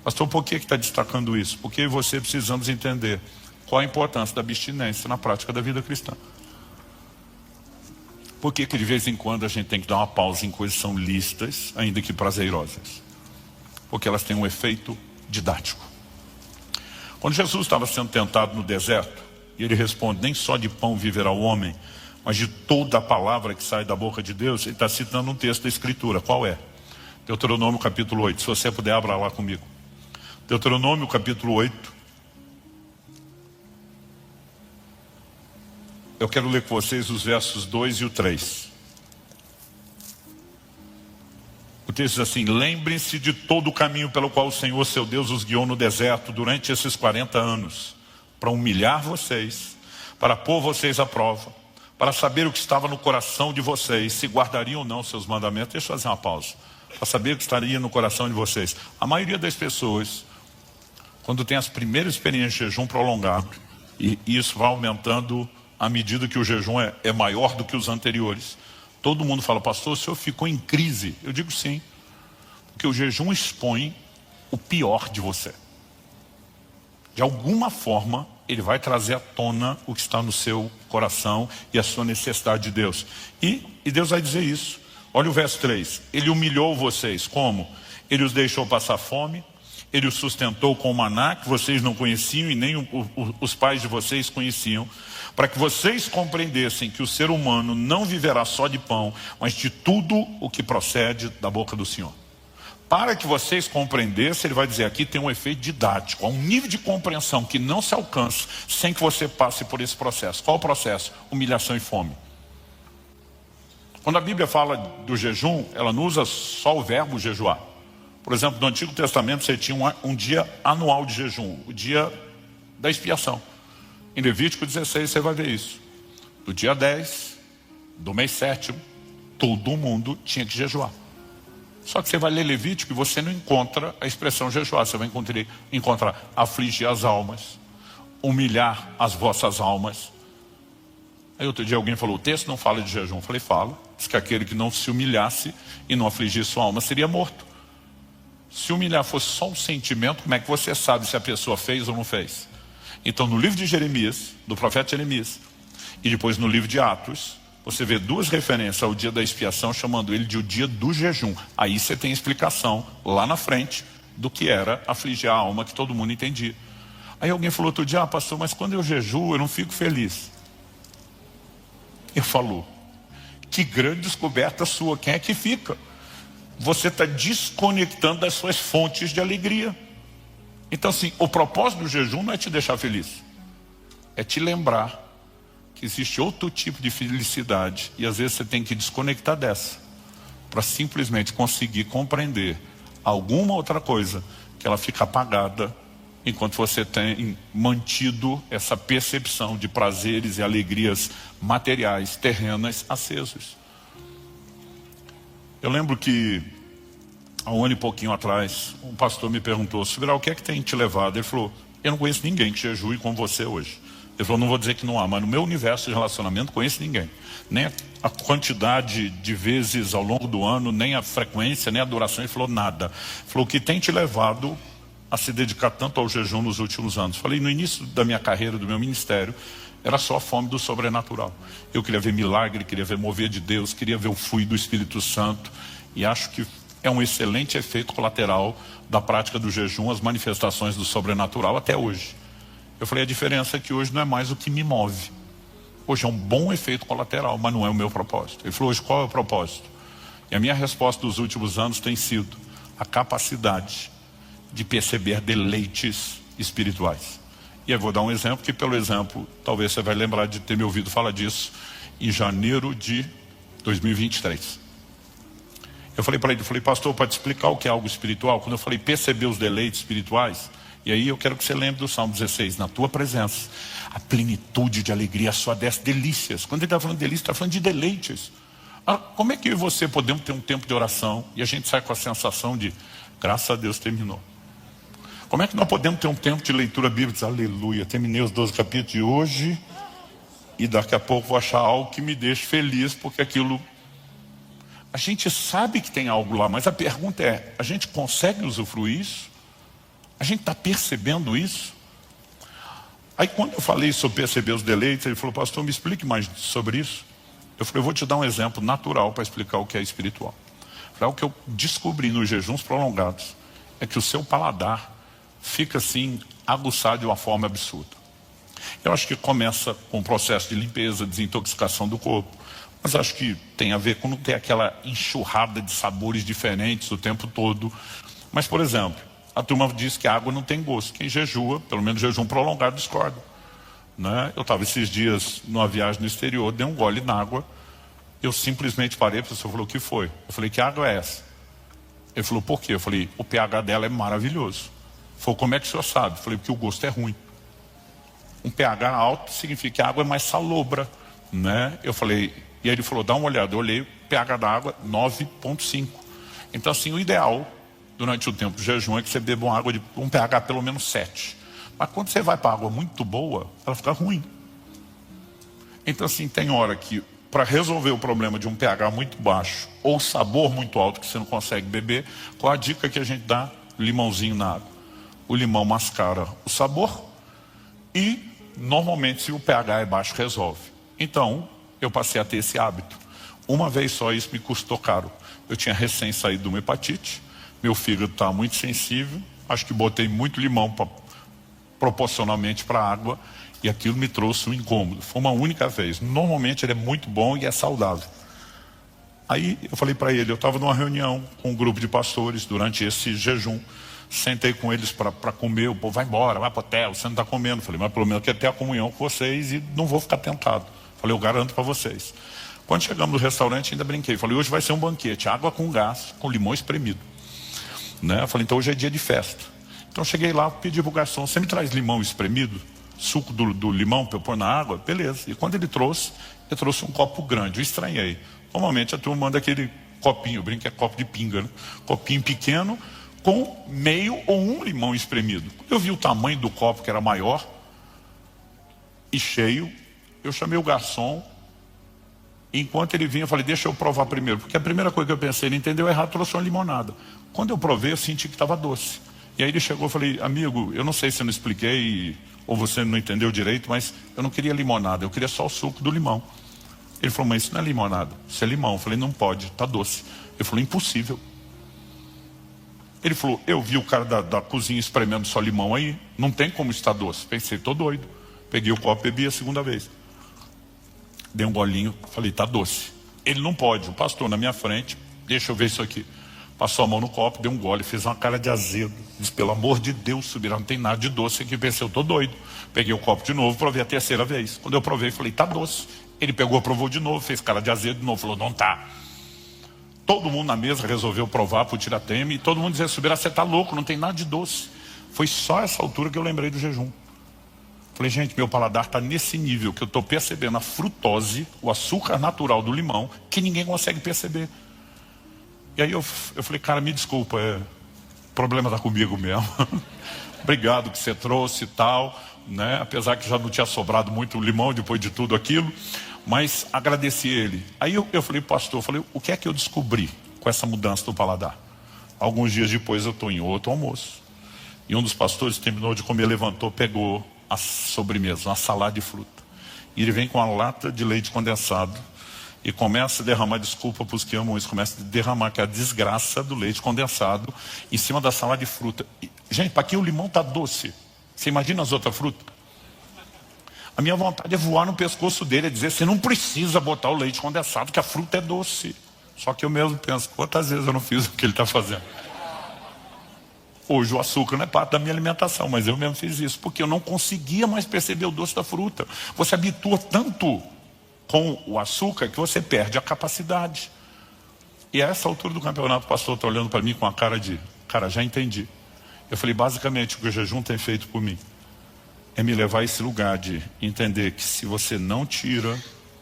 Pastor, por que está destacando isso? Porque você precisamos entender qual a importância da abstinência na prática da vida cristã. Por que de vez em quando a gente tem que dar uma pausa em coisas que são lícitas, ainda que prazerosas? Porque elas têm um efeito didático. Quando Jesus estava sendo tentado no deserto, e ele responde, nem só de pão viverá o homem, mas de toda a palavra que sai da boca de Deus, ele está citando um texto da Escritura. Qual é? Deuteronômio capítulo 8. Se você puder, abra lá comigo. Deuteronômio capítulo 8. Eu quero ler com vocês os versos 2 e o 3. O texto diz assim, lembrem-se de todo o caminho pelo qual o Senhor seu Deus os guiou no deserto durante esses 40 anos, para humilhar vocês, para pôr vocês à prova, para saber o que estava no coração de vocês, se guardariam ou não seus mandamentos. Deixa eu fazer uma pausa, para saber o que estaria no coração de vocês. A maioria das pessoas, quando tem as primeiras experiências de jejum prolongado, e isso vai aumentando à medida que o jejum é maior do que os anteriores, todo mundo fala, pastor, o senhor ficou em crise. Eu digo sim, porque o jejum expõe o pior de você. De alguma forma, ele vai trazer à tona o que está no seu coração e a sua necessidade de Deus. E Deus vai dizer isso. Olha o verso 3. Ele humilhou vocês. Como? Ele os deixou passar fome. Ele os sustentou com o maná que vocês não conheciam e nem os pais de vocês conheciam. Para que vocês compreendessem que o ser humano não viverá só de pão, mas de tudo o que procede da boca do Senhor. Para que vocês compreendessem, ele vai dizer aqui, tem um efeito didático, há um nível de compreensão que não se alcança sem que você passe por esse processo. Qual o processo? Humilhação e fome. Quando a Bíblia fala do jejum, ela não usa só o verbo jejuar. Por exemplo, no Antigo Testamento você tinha um dia anual de jejum, o dia da expiação. Em Levítico 16 você vai ver isso. Do dia 10, do mês 7º, todo mundo tinha que jejuar. Só que você vai ler Levítico e você não encontra a expressão jejuar. Você vai encontrar afligir as almas, humilhar as vossas almas. Aí outro dia alguém falou, o texto não fala de jejum. Eu falei, fala. Diz que aquele que não se humilhasse e não afligisse sua alma seria morto. Se humilhar fosse só um sentimento, como é que você sabe se a pessoa fez ou não fez? Então no livro de Jeremias, do profeta Jeremias, e depois no livro de Atos, você vê duas referências ao dia da expiação, chamando ele de o dia do jejum. Aí você tem explicação lá na frente do que era afligir a alma, que todo mundo entendia. Aí alguém falou outro dia, pastor, mas quando eu jejuo eu não fico feliz. Eu falo, que grande descoberta sua, quem é que fica? Você está desconectando das suas fontes de alegria. Então assim, o propósito do jejum não é te deixar feliz, é te lembrar que existe outro tipo de felicidade, e às vezes você tem que desconectar dessa, para simplesmente conseguir compreender alguma outra coisa, que ela fica apagada, enquanto você tem mantido essa percepção de prazeres e alegrias materiais, terrenas, acesos. Eu lembro que, há um ano e pouquinho atrás, um pastor me perguntou, Subirá, o que é que tem te levado? Ele falou, eu não conheço ninguém que jejue como você hoje. Ele falou, não vou dizer que não há, mas no meu universo de relacionamento não conheço ninguém. Nem a quantidade de vezes ao longo do ano, nem a frequência, nem a duração. Ele falou, nada. Ele falou, o que tem te levado a se dedicar tanto ao jejum nos últimos anos? Eu falei, no início da minha carreira, do meu ministério, Era só a fome do sobrenatural. Eu queria ver milagre, queria ver mover de Deus, queria ver o fluir do Espírito Santo. E acho que é um excelente efeito colateral da prática do jejum, as manifestações do sobrenatural até hoje. Eu falei, a diferença é que hoje não é mais o que me move. Hoje é um bom efeito colateral, mas não é o meu propósito. Ele falou, hoje qual é o propósito? E a minha resposta dos últimos anos tem sido a capacidade de perceber deleites espirituais. E eu vou dar um exemplo, que pelo exemplo, talvez você vai lembrar de ter me ouvido falar disso em janeiro de 2023. Eu falei para ele, pastor, para te explicar o que é algo espiritual, quando eu falei perceber os deleites espirituais, e aí eu quero que você lembre do Salmo 16, na tua presença, a plenitude de alegria, a sua delícias. Quando ele está falando de delícias, está falando de deleites. Como é que eu e você podemos ter um tempo de oração e a gente sai com a sensação de, graças a Deus terminou? Como é que nós podemos ter um tempo de leitura bíblica e dizer, aleluia, terminei os 12 capítulos de hoje e daqui a pouco vou achar algo que me deixe feliz, porque aquilo... A gente sabe que tem algo lá, mas a pergunta é, a gente consegue usufruir isso? A gente está percebendo isso? Aí quando eu falei sobre perceber os deleites, ele falou, pastor, me explique mais sobre isso. Eu falei, eu vou te dar um exemplo natural para explicar o que é espiritual. O que eu descobri nos jejuns prolongados é que o seu paladar fica assim, aguçado de uma forma absurda. Eu acho que começa com o processo de limpeza, desintoxicação do corpo, mas acho que tem a ver com não ter aquela enxurrada de sabores diferentes o tempo todo. Mas, por exemplo, a turma diz que a água não tem gosto. Quem jejua, pelo menos jejum prolongado, discorda, né? Eu estava esses dias numa viagem no exterior, dei um gole na água, eu simplesmente parei, o professor falou, o que foi? Eu falei, que água é essa? Ele falou, por quê? Eu falei, o pH dela é maravilhoso. Ele falou, como é que o senhor sabe? Eu falei, porque o gosto é ruim. Um pH alto significa que a água é mais salobra, né? Eu falei, e aí ele falou, dá uma olhada. Eu olhei, o pH da água 9,5. Então assim, o ideal durante o tempo do jejum é que você beba uma água de um pH pelo menos 7. Mas quando você vai para água muito boa, ela fica ruim. Então assim, tem hora que para resolver o problema de um pH muito baixo ou sabor muito alto que você não consegue beber, qual a dica que a gente dá? Limãozinho na água. O limão mascara o sabor e normalmente se o pH é baixo resolve. Então eu passei a ter esse hábito. Uma vez só isso me custou caro. Eu tinha recém saído de uma hepatite, meu fígado está muito sensível, acho que botei muito limão proporcionalmente para a água e aquilo me trouxe um incômodo. Foi uma única vez. Normalmente ele é muito bom e é saudável. Aí eu falei para ele, eu estava numa reunião com um grupo de pastores durante esse jejum, sentei com eles para comer, o povo vai embora, vai para o hotel, você não está comendo. Falei, mas pelo menos eu quero ter a comunhão com vocês e não vou ficar tentado. Falei, eu garanto para vocês. Quando chegamos no restaurante ainda brinquei, falei, hoje vai ser um banquete, água com gás, com limão espremido, né? Eu falei, então hoje é dia de festa. Então cheguei lá, pedi pro garçom, você me traz limão espremido? Suco do limão para eu pôr na água? Beleza. E quando ele trouxe um copo grande, eu estranhei. Normalmente a turma manda aquele copinho, eu brinco que é copo de pinga, né? Copinho pequeno, com meio ou um limão espremido. Quando eu vi o tamanho do copo, que era maior e cheio, eu chamei o garçom. Enquanto ele vinha, eu falei, deixa eu provar primeiro. Porque a primeira coisa que eu pensei, ele entendeu errado, trouxe uma limonada. Quando eu provei, eu senti que estava doce. E aí ele chegou e falei, amigo, eu não sei se eu não expliquei ou você não entendeu direito, mas eu não queria limonada, eu queria só o suco do limão. Ele falou, mas isso não é limonada, isso é limão. Eu falei, não pode, está doce. Ele falou, impossível. Ele falou, eu vi o cara da cozinha espremendo só limão aí, não tem como estar doce. Pensei, tô doido. Peguei o copo e bebi a segunda vez. Dei um golinho, falei, tá doce. Ele não pode, o pastor na minha frente, deixa eu ver isso aqui. Passou a mão no copo, deu um gole, fez uma cara de azedo. Disse, pelo amor de Deus, subirá, não tem nada de doce aqui. Pensei, eu tô doido. Peguei o copo de novo, provei a terceira vez. Quando eu provei, falei, tá doce. Ele pegou, provou de novo, fez cara de azedo de novo, falou, não tá. Todo mundo na mesa resolveu provar pro tiratema e todo mundo dizia, subirá, você tá louco, não tem nada de doce. Foi só essa altura que eu lembrei do jejum. Falei, gente, meu paladar está nesse nível que eu estou percebendo a frutose, o açúcar natural do limão, que ninguém consegue perceber. E aí eu falei, cara, me desculpa, o problema está comigo mesmo. Obrigado que você trouxe e tal, né? Apesar que já não tinha sobrado muito limão depois de tudo aquilo, mas agradeci ele. Aí eu falei, pastor, o que é que eu descobri com essa mudança do paladar? Alguns dias depois eu estou em outro almoço. E um dos pastores terminou de comer, levantou, pegou a sobremesa, uma salada de fruta. E ele vem com a lata de leite condensado e começa a derramar, desculpa para os que amam isso, começa a derramar que é a desgraça do leite condensado em cima da salada de fruta. E, gente, para quem o limão está doce, você imagina as outras frutas? A minha vontade é voar no pescoço dele e dizer, você não precisa botar o leite condensado, que a fruta é doce. Só que eu mesmo penso, quantas vezes eu não fiz o que ele está fazendo? Hoje o açúcar não é parte da minha alimentação, mas eu mesmo fiz isso, porque eu não conseguia mais perceber o doce da fruta. Você habitua tanto com o açúcar que você perde a capacidade. E a essa altura do campeonato, o pastor está olhando para mim com a cara de, cara, já entendi. Eu falei, basicamente o que o jejum tem feito por mim é me levar a esse lugar de entender que se você não tira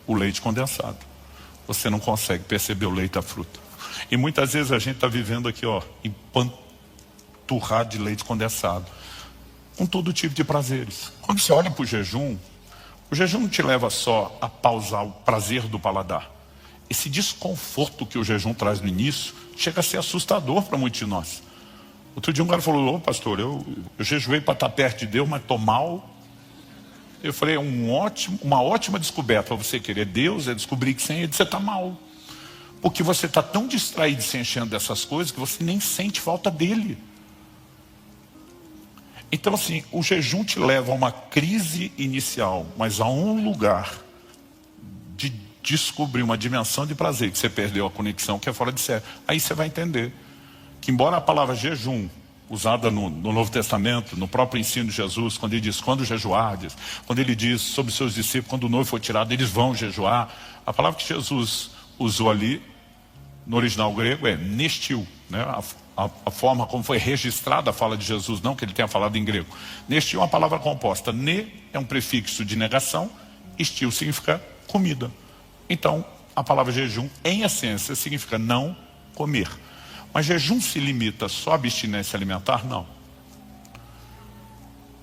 o leite condensado, você não consegue perceber o leite da fruta. E muitas vezes a gente está vivendo aqui, ó, empanturrado de leite condensado, com todo tipo de prazeres. Quando você olha para o jejum não te leva só a pausar o prazer do paladar. Esse desconforto que o jejum traz no início chega a ser assustador para muitos de nós. Outro dia um cara falou, ô pastor, eu jejuei para estar perto de Deus, mas estou mal. Eu falei, uma ótima descoberta para você querer Deus, é descobrir que sem Ele você está mal. Porque você está tão distraído se enchendo dessas coisas que você nem sente falta dele. Então assim, o jejum te leva a uma crise inicial, mas a um lugar de descobrir uma dimensão de prazer que você perdeu a conexão, que é fora de série. Aí você vai entender que embora a palavra jejum, usada no Novo Testamento, no próprio ensino de Jesus, quando ele diz, quando jejuardes, quando ele diz sobre seus discípulos, quando o noivo for tirado, eles vão jejuar. A palavra que Jesus usou ali, no original grego, é nestiu, né? A forma como foi registrada a fala de Jesus, não que ele tenha falado em grego. Nestiu é uma palavra composta. Ne é um prefixo de negação, estil significa comida. Então, a palavra jejum, em essência, significa não comer. Mas jejum se limita só à abstinência alimentar? Não.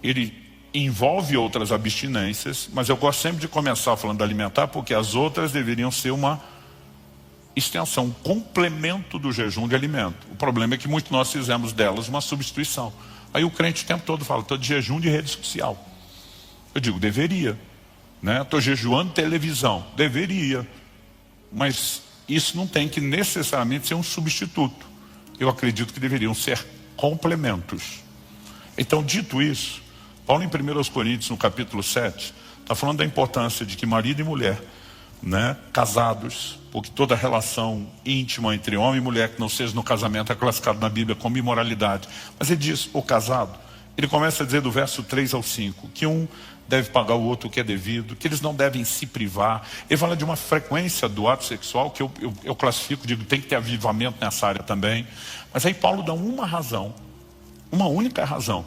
Ele envolve outras abstinências, mas eu gosto sempre de começar falando da alimentar, porque as outras deveriam ser uma extensão, um complemento do jejum de alimento. O problema é que muitos de nós fizemos delas uma substituição. Aí o crente o tempo todo fala, estou de jejum de rede social. Eu digo, deveria. Estou jejuando televisão. Deveria. Mas isso não tem que necessariamente ser um substituto. Eu acredito que deveriam ser complementos. Então, dito isso, Paulo em 1 Coríntios, no capítulo 7, está falando da importância de que marido e mulher, casados, porque toda relação íntima entre homem e mulher que não seja no casamento é classificado na Bíblia como imoralidade. Mas ele diz, o casado, ele começa a dizer do verso 3 ao 5, que um deve pagar o outro o que é devido, que eles não devem se privar. Ele fala de uma frequência do ato sexual que eu classifico, digo, tem que ter avivamento nessa área também. Mas aí Paulo dá uma razão, uma única razão,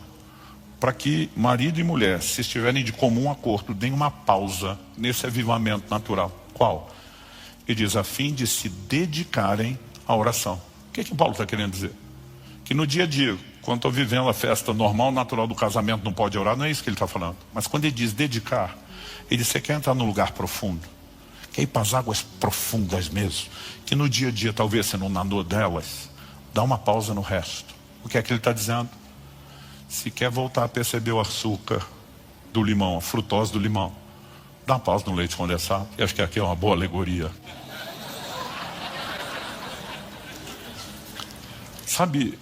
para que marido e mulher, se estiverem de comum acordo, deem uma pausa nesse avivamento natural. Qual? Ele diz, a fim de se dedicarem à oração. O que Paulo está querendo dizer? Que no dia a dia, quando estou vivendo a festa normal, natural do casamento, não pode orar, não é isso que ele está falando. Mas quando ele diz dedicar, ele diz, você quer entrar num lugar profundo, quer ir para as águas profundas mesmo, que no dia a dia talvez você não nadou delas, dá uma pausa no resto. O que é que ele está dizendo? Se quer voltar a perceber o açúcar do limão, a frutose do limão, dá uma pausa no leite condensado. Eu acho que aqui é uma boa alegoria. Sabe,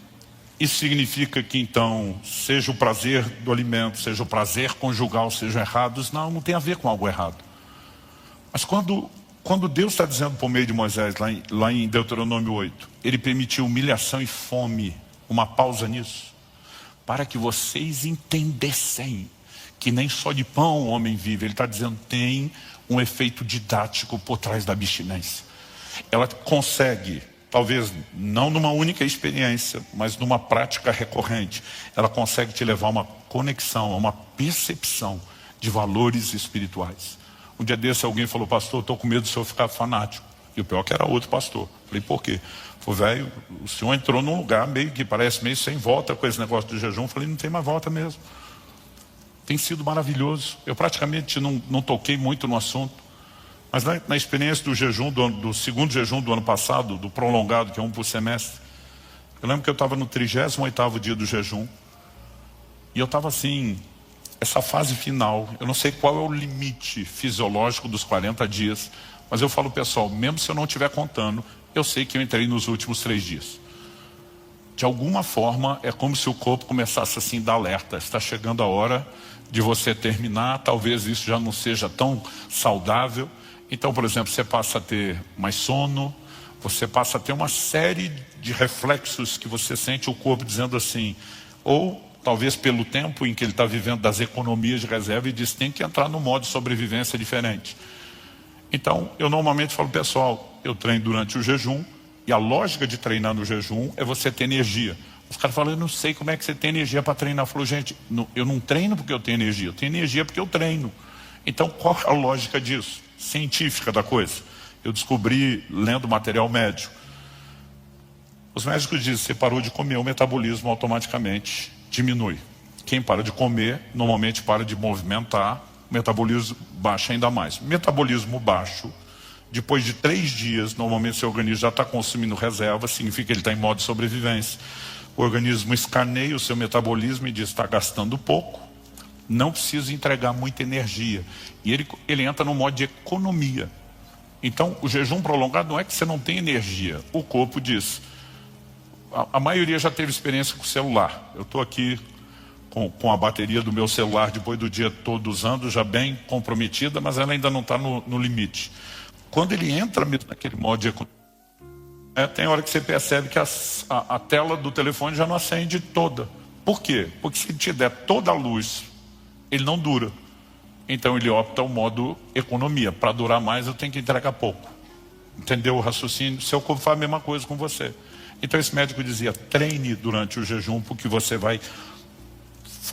isso significa que então, seja o prazer do alimento, seja o prazer conjugal, sejam errados? Não tem a ver com algo errado. Mas quando Deus está dizendo por meio de Moisés, lá em Deuteronômio 8, ele permitiu humilhação e fome, uma pausa nisso, para que vocês entendessem que nem só de pão o homem vive. Ele está dizendo, tem um efeito didático por trás da abstinência. Ela consegue, talvez não numa única experiência, mas numa prática recorrente, ela consegue te levar a uma conexão, a uma percepção de valores espirituais. Um dia desse alguém falou, pastor, estou com medo do senhor ficar fanático. E o pior que era outro pastor. Falei, por quê? Falei, velho, o senhor entrou num lugar meio que parece meio sem volta com esse negócio do jejum. Falei, não tem mais volta mesmo. Tem sido maravilhoso. Eu praticamente não toquei muito no assunto. Mas na experiência do jejum, do segundo jejum do ano passado, do prolongado, que é um por semestre, eu lembro que eu estava no 38º dia do jejum. E eu estava assim, essa fase final, eu não sei qual é o limite fisiológico dos 40 dias, mas eu falo, pessoal, mesmo se eu não estiver contando, eu sei que eu entrei nos últimos 3 dias. De alguma forma, é como se o corpo começasse assim a dar alerta. Está chegando a hora de você terminar, talvez isso já não seja tão saudável. Então, por exemplo, você passa a ter mais sono, você passa a ter uma série de reflexos que você sente o corpo dizendo assim, ou talvez pelo tempo em que ele está vivendo das economias de reserva e diz, tem que entrar no modo de sobrevivência diferente. Então, eu normalmente falo, pessoal, eu treino durante o jejum, e a lógica de treinar no jejum é você ter energia. Os caras falam, eu não sei como é que você tem energia para treinar. Eu falo, gente, eu não treino porque eu tenho energia, eu tenho energia porque eu treino. Então, qual é a lógica disso? Científica da coisa. Eu descobri lendo material médico. Os médicos dizem, você parou de comer, o metabolismo automaticamente diminui. Quem para de comer, normalmente para de movimentar, o metabolismo baixa ainda mais. Metabolismo baixo, depois de 3 dias, normalmente seu organismo já está consumindo reserva, significa que ele está em modo de sobrevivência. O organismo escaneia o seu metabolismo e diz, está gastando pouco, não precisa entregar muita energia. E ele entra no modo de economia. Então, o jejum prolongado não é que você não tem energia. O corpo diz, a maioria já teve experiência com o celular. Eu estou aqui com a bateria do meu celular, depois do dia todo usando, já bem comprometida, mas ela ainda não está no limite. Quando ele entra mesmo naquele modo de economia, tem hora que você percebe que a tela do telefone já não acende toda. Por quê? Porque se ele te der toda a luz, ele não dura. Então ele opta o modo economia. Para durar mais, eu tenho que entregar pouco. Entendeu o raciocínio? Seu corpo faz a mesma coisa com você. Então esse médico dizia, treine durante o jejum, porque você vai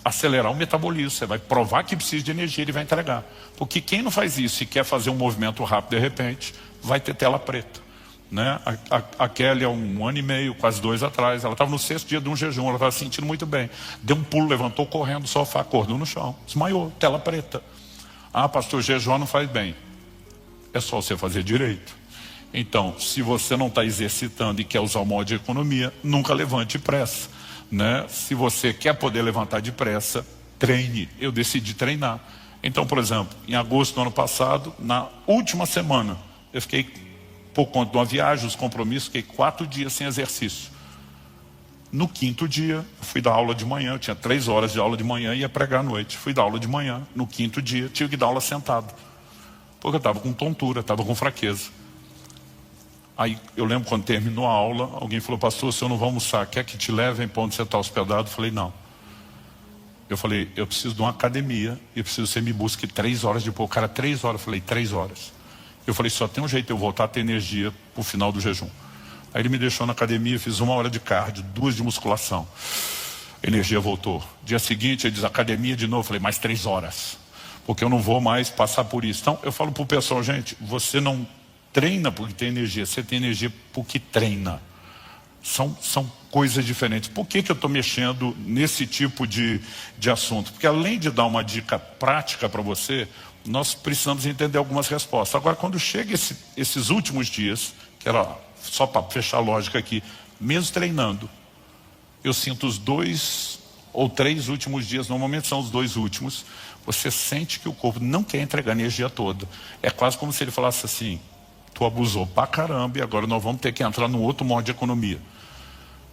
acelerar o metabolismo, você vai provar que precisa de energia, ele vai entregar. Porque quem não faz isso e quer fazer um movimento rápido de repente, vai ter tela preta. Né? A Kelly, há 1 ano e meio, quase 2 atrás, ela estava no 6º dia de um jejum, ela estava se sentindo muito bem. Deu um pulo, levantou correndo do sofá, acordou no chão, desmaiou, tela preta. Ah, pastor, jejum não faz bem. É só você fazer direito. Então, se você não está exercitando e quer usar o modo de economia, nunca levante pressa. Né? Se você quer poder levantar depressa, treine. Eu decidi treinar. Então, por exemplo, em agosto do ano passado, na última semana, eu fiquei, por conta de uma viagem, os compromissos, fiquei 4 dias sem exercício. No 5º dia, fui dar aula de manhã, eu tinha 3 horas de aula de manhã e ia pregar à noite. Fui dar aula de manhã, no 5º dia, tive que dar aula sentado. Porque eu estava com tontura, estava com fraqueza. Aí eu lembro quando terminou a aula, alguém falou, pastor, se eu não vou almoçar, quer que te levem para onde você está hospedado? Eu falei, não. Eu falei, eu preciso de uma academia e eu preciso que você me busque 3 horas depois. O cara, 3 horas. Eu falei, 3 horas. Eu falei, só tem um jeito de eu voltar a ter energia para o final do jejum. Aí ele me deixou na academia, fiz 1 hora de cardio, 2 de musculação. Energia voltou. Dia seguinte, ele diz, academia de novo. Eu falei, mais 3 horas. Porque eu não vou mais passar por isso. Então, eu falo para o pessoal, gente, você não treina porque tem energia, você tem energia porque treina. São coisas diferentes. Por que eu estou mexendo nesse tipo de assunto? Porque além de dar uma dica prática para você, nós precisamos entender algumas respostas. Agora, quando chega esses últimos dias, que era só para fechar a lógica aqui, mesmo treinando, eu sinto os 2 ou 3 últimos dias, normalmente são os 2 últimos, você sente que o corpo não quer entregar a energia toda. É quase como se ele falasse assim, tu abusou pra caramba e agora nós vamos ter que entrar num outro modo de economia.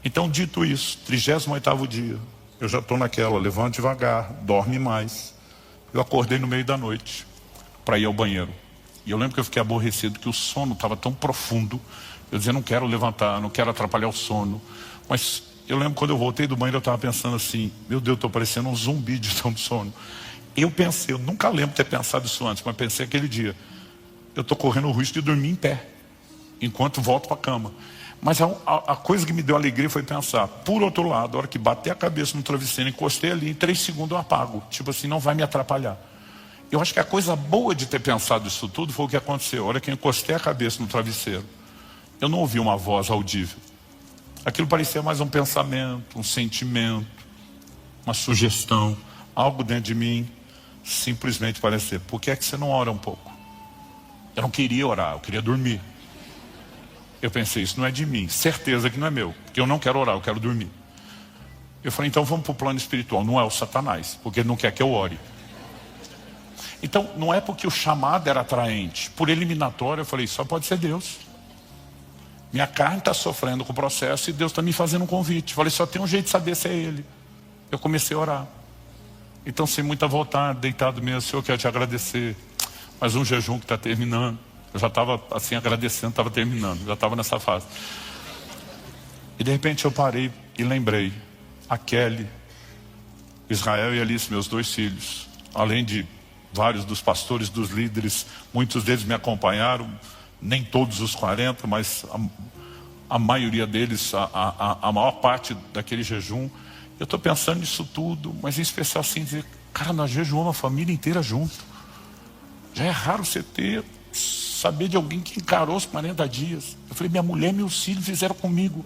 Então, dito isso, 38º dia, eu já estou naquela, levante devagar, dorme mais. Eu acordei no meio da noite para ir ao banheiro. E eu lembro que eu fiquei aborrecido, que o sono estava tão profundo. Eu dizia, não quero levantar, não quero atrapalhar o sono. Mas eu lembro quando eu voltei do banheiro, eu estava pensando assim, meu Deus, estou parecendo um zumbi de tanto sono. Eu pensei, eu nunca lembro ter pensado isso antes, mas pensei aquele dia, eu estou correndo o risco de dormir em pé, enquanto volto para a cama. Mas a coisa que me deu alegria foi pensar, por outro lado, a hora que bater a cabeça no travesseiro, encostei ali, em 3 segundos eu apago. Tipo assim, não vai me atrapalhar. Eu acho que a coisa boa de ter pensado isso tudo foi o que aconteceu. A hora que eu encostei a cabeça no travesseiro, eu não ouvi uma voz audível. Aquilo parecia mais um pensamento, um sentimento, uma sugestão, algo dentro de mim, simplesmente parecer, por que é que você não ora um pouco? Eu não queria orar, eu queria dormir. Eu pensei, isso não é de mim, certeza que não é meu, porque eu não quero orar, eu quero dormir. Eu falei, então vamos para o plano espiritual. Não é o Satanás, porque ele não quer que eu ore. Então, não é porque o chamado era atraente. Por eliminatório, eu falei, só pode ser Deus. Minha carne está sofrendo com o processo e Deus está me fazendo um convite. Eu falei, só tem um jeito de saber se é Ele. Eu comecei a orar. Então, sem muita vontade, deitado mesmo, Senhor, quero te agradecer. Mais um jejum que está terminando. Eu já estava assim agradecendo, estava terminando. Já estava nessa fase. E de repente eu parei e lembrei. A Kelly, Israel e Alice, meus 2 filhos. Além de vários dos pastores, dos líderes. Muitos deles me acompanharam. Nem todos os 40, mas a maioria deles, a maior parte daquele jejum. Eu estou pensando nisso tudo, mas em especial assim, dizer, cara, nós jejuamos a família inteira junto. Já é raro você saber de alguém que encarou os 40 dias. Eu falei, minha mulher e meus filhos fizeram comigo.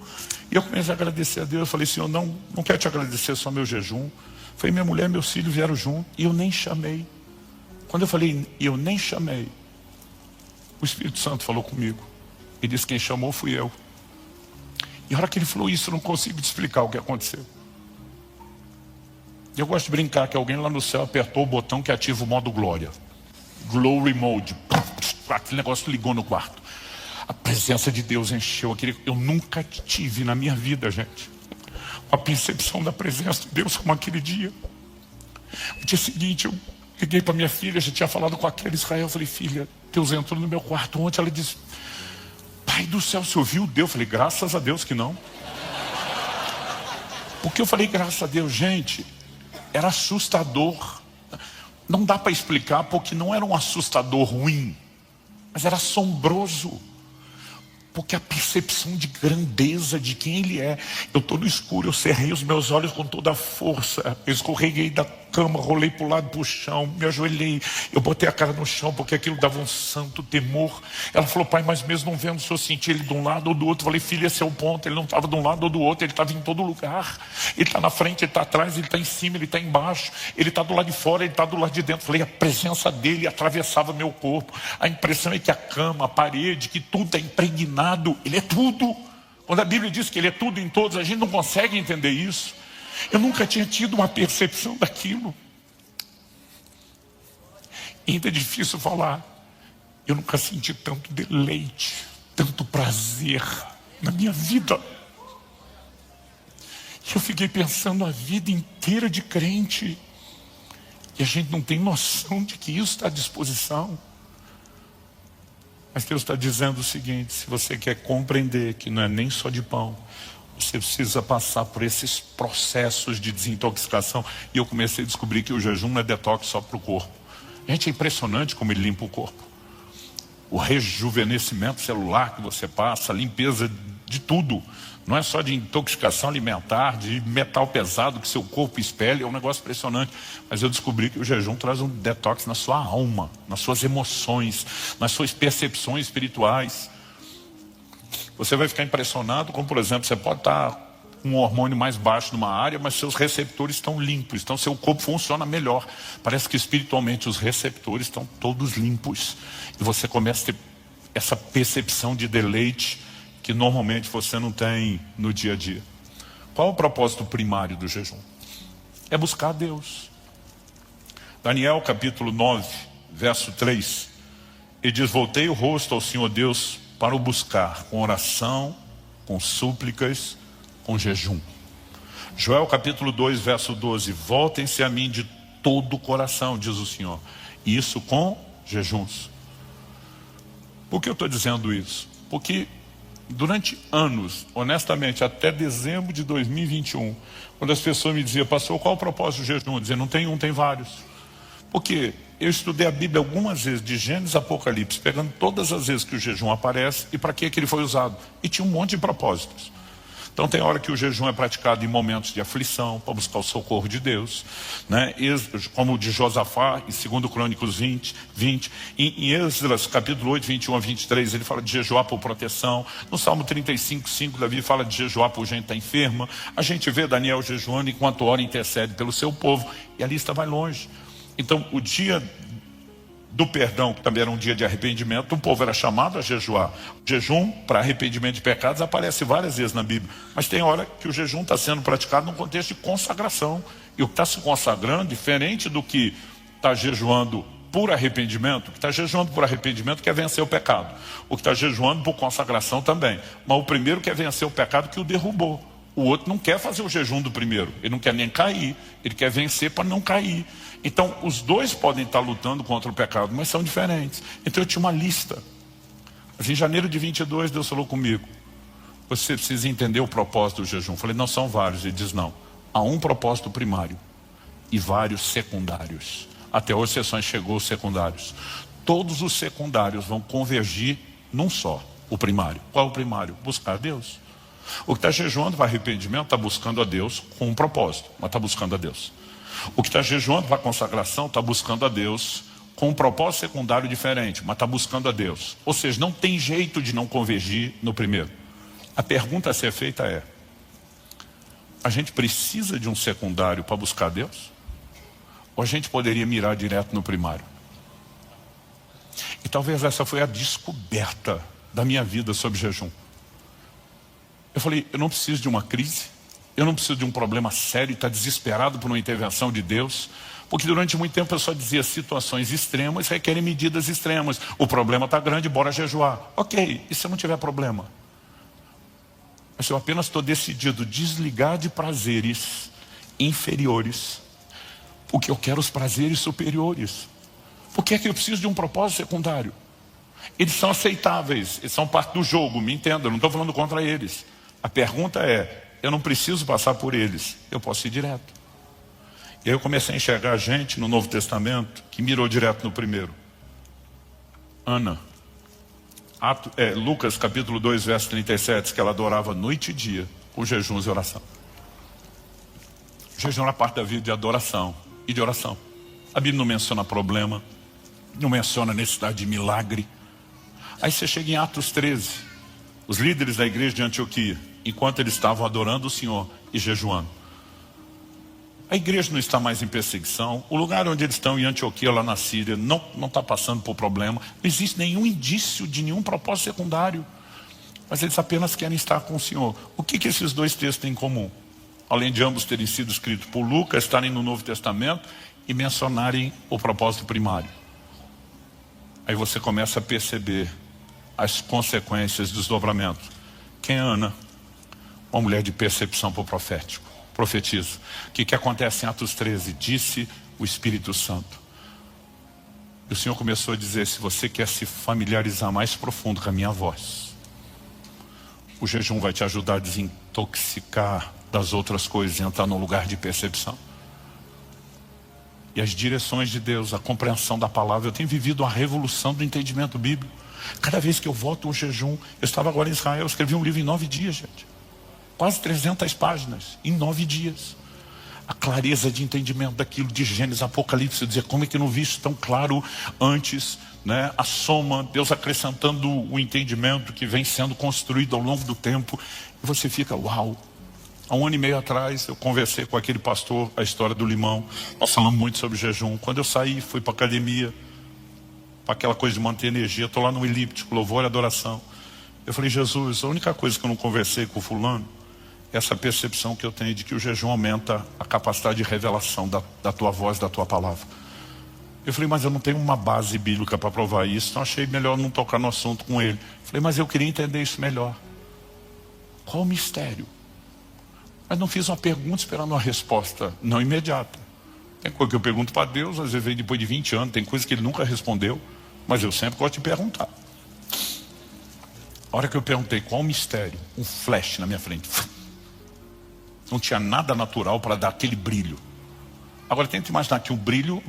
E eu comecei a agradecer a Deus. Eu falei, Senhor, não quero te agradecer só meu jejum. Eu falei, minha mulher e meus filhos vieram junto. E eu nem chamei. Quando eu falei, eu nem chamei, o Espírito Santo falou comigo. E disse, quem chamou fui eu. E a hora que ele falou isso, eu não consigo te explicar o que aconteceu. Eu gosto de brincar que alguém lá no céu apertou o botão que ativa o modo glória. Glory mode. Aquele negócio ligou no quarto. A presença de Deus encheu aquele... Eu nunca tive na minha vida, gente, uma percepção da presença de Deus como aquele dia. No dia seguinte, eu liguei para minha filha, já tinha falado com aquele Israel. Eu falei, filha, Deus entrou no meu quarto ontem. Ela disse, pai do céu, você ouviu Deus? Eu falei, graças a Deus que não. Porque eu falei, graças a Deus, gente, era assustador. Não dá para explicar, porque não era um assustador ruim, mas era assombroso. Porque a percepção de grandeza de quem Ele é. Eu estou no escuro, eu cerrei os meus olhos com toda a força. Eu escorreguei da cama, rolei para o lado para o chão, me ajoelhei. Eu botei a cara no chão, porque aquilo dava um santo temor. Ela falou, pai, mas mesmo não vendo, o senhor sentia ele de um lado ou do outro? Eu falei, filha, esse é o ponto. Ele não estava de um lado ou do outro, ele estava em todo lugar. Ele está na frente, ele está atrás, ele está em cima, ele está embaixo. Ele está do lado de fora, ele está do lado de dentro. Eu falei, a presença dele atravessava meu corpo. A impressão é que a cama, a parede, que tudo é impregnado. Ele é tudo. Quando a Bíblia diz que Ele é tudo em todos, a gente não consegue entender isso. Eu nunca tinha tido uma percepção daquilo. E ainda é difícil falar. Eu nunca senti tanto deleite, tanto prazer na minha vida. Eu fiquei pensando a vida inteira de crente. E a gente não tem noção de que isso está à disposição. Mas Deus está dizendo o seguinte, se você quer compreender que não é nem só de pão, você precisa passar por esses processos de desintoxicação. E eu comecei a descobrir que o jejum não é detox só para o corpo. Gente, é impressionante como ele limpa o corpo. O rejuvenescimento celular que você passa, a limpeza de tudo. Não é só de intoxicação alimentar, de metal pesado que seu corpo expele, é um negócio impressionante. Mas eu descobri que o jejum traz um detox na sua alma, nas suas emoções, nas suas percepções espirituais. Você vai ficar impressionado como, por exemplo, você pode estar com um hormônio mais baixo numa área, mas seus receptores estão limpos, então seu corpo funciona melhor. Parece que espiritualmente os receptores estão todos limpos. E você começa a ter essa percepção de deleite que normalmente você não tem no dia a dia. Qual é o propósito primário do jejum? É buscar Deus. Daniel capítulo 9, verso 3, ele diz, voltei o rosto ao Senhor Deus para o buscar com oração, com súplicas, com jejum. Joel capítulo 2, verso 12, voltem-se a mim de todo o coração, diz o Senhor, e isso com jejuns. Por que eu estou dizendo isso? Porque durante anos, honestamente, até dezembro de 2021, quando as pessoas me diziam, pastor, qual é o propósito do jejum? Eu dizia, não tem um, tem vários. Porque eu estudei a Bíblia algumas vezes, de Gênesis a Apocalipse, pegando todas as vezes que o jejum aparece e para que ele foi usado. E tinha um monte de propósitos. Então tem hora que o jejum é praticado em momentos de aflição, para buscar o socorro de Deus, né? Como o de Josafá, em 2 Crônicos 20. Em Esdras, capítulo 8, 21 a 23, ele fala de jejuar por proteção. No Salmo 35, 5, Davi fala de jejuar por gente que está enferma. A gente vê Daniel jejuando enquanto ora e intercede pelo seu povo. E a lista vai longe. Então o dia do perdão, que também era um dia de arrependimento, o povo era chamado a jejuar. O jejum para arrependimento de pecados aparece várias vezes na Bíblia, mas tem hora que o jejum está sendo praticado num contexto de consagração. E o que está se consagrando, diferente do que está jejuando por arrependimento, o que está jejuando por arrependimento quer vencer o pecado. O que está jejuando por consagração também. Mas o primeiro quer vencer o pecado que o derrubou. O outro não quer fazer o jejum do primeiro. Ele não quer nem cair. Ele quer vencer para não cair. Então, os dois podem estar lutando contra o pecado, mas são diferentes. Então, eu tinha uma lista. Mas em janeiro de 22, Deus falou comigo. Você precisa entender o propósito do jejum. Eu falei, não, são vários. Ele diz, não. Há um propósito primário e vários secundários. Até hoje, sessões chegou os secundários. Todos os secundários vão convergir num só. O primário. Qual é o primário? Buscar Deus. O que está jejuando para arrependimento está buscando a Deus com um propósito, mas está buscando a Deus. O que está jejuando para consagração está buscando a Deus com um propósito secundário diferente, mas está buscando a Deus. Ou seja, não tem jeito de não convergir no primeiro. A pergunta a ser feita é: a gente precisa de um secundário para buscar a Deus? Ou a gente poderia mirar direto no primário? E talvez essa foi a descoberta da minha vida sobre jejum. Eu falei, eu não preciso de uma crise, eu não preciso de um problema sério, estar desesperado por uma intervenção de Deus, porque durante muito tempo eu só dizia situações extremas requerem medidas extremas. O problema está grande, bora jejuar. Ok, e se eu não tiver problema? Mas eu apenas estou decidido a desligar de prazeres inferiores, porque eu quero os prazeres superiores. Por que é que eu preciso de um propósito secundário? Eles são aceitáveis, eles são parte do jogo, me entenda, eu não estou falando contra eles. A pergunta é, eu não preciso passar por eles, eu posso ir direto. E aí eu comecei a enxergar gente no Novo Testamento que mirou direto no primeiro. Ana, Lucas capítulo 2, verso 37, que ela adorava noite e dia, com jejuns e oração. O jejum era parte da vida de adoração e de oração. A Bíblia não menciona problema, não menciona necessidade de milagre. Aí você chega em Atos 13, os líderes da igreja de Antioquia, enquanto eles estavam adorando o Senhor e jejuando. A igreja não está mais em perseguição, o lugar onde eles estão em Antioquia, lá na Síria, não está passando por problema, não existe nenhum indício de nenhum propósito secundário, mas eles apenas querem estar com o Senhor. O que esses dois textos têm em comum? Além de ambos terem sido escritos por Lucas, estarem no Novo Testamento e mencionarem o propósito primário. Aí você começa a perceber as consequências dos desdobramentos. Quem é Ana? Uma mulher de percepção para o profético. Profetiza. O que acontece em Atos 13? Disse o Espírito Santo. E o Senhor começou a dizer, se você quer se familiarizar mais profundo com a minha voz, o jejum vai te ajudar a desintoxicar das outras coisas e entrar num lugar de percepção. E as direções de Deus, a compreensão da palavra. Eu tenho vivido uma revolução do entendimento bíblico. Cada vez que eu volto ao jejum, eu estava agora em Israel, eu escrevi um livro em 9 dias, gente. Quase 300 páginas, em 9 dias. A clareza de entendimento daquilo de Gênesis, Apocalipse, dizer como é que eu não vi isso tão claro antes, né? A soma, Deus acrescentando o entendimento que vem sendo construído ao longo do tempo. E você fica, uau. Há 1 ano e meio atrás, eu conversei com aquele pastor, a história do limão. Nós falamos muito sobre jejum. Quando eu saí, fui para a academia, para aquela coisa de manter energia. Estou lá no elíptico, louvor e adoração. Eu falei, Jesus, a única coisa que eu não conversei com o fulano é essa percepção que eu tenho de que o jejum aumenta a capacidade de revelação da tua voz, da tua palavra. Eu falei, mas eu não tenho uma base bíblica para provar isso, então achei melhor não tocar no assunto com ele. Eu falei, mas eu queria entender isso melhor. Qual o mistério? Mas não fiz uma pergunta esperando uma resposta não imediata. Tem coisa que eu pergunto para Deus, às vezes vem depois de 20 anos, tem coisa que ele nunca respondeu, mas eu sempre gosto de perguntar. A hora que eu perguntei qual o mistério, um flash na minha frente. Não tinha nada natural para dar aquele brilho. Agora tenta imaginar que um brilho,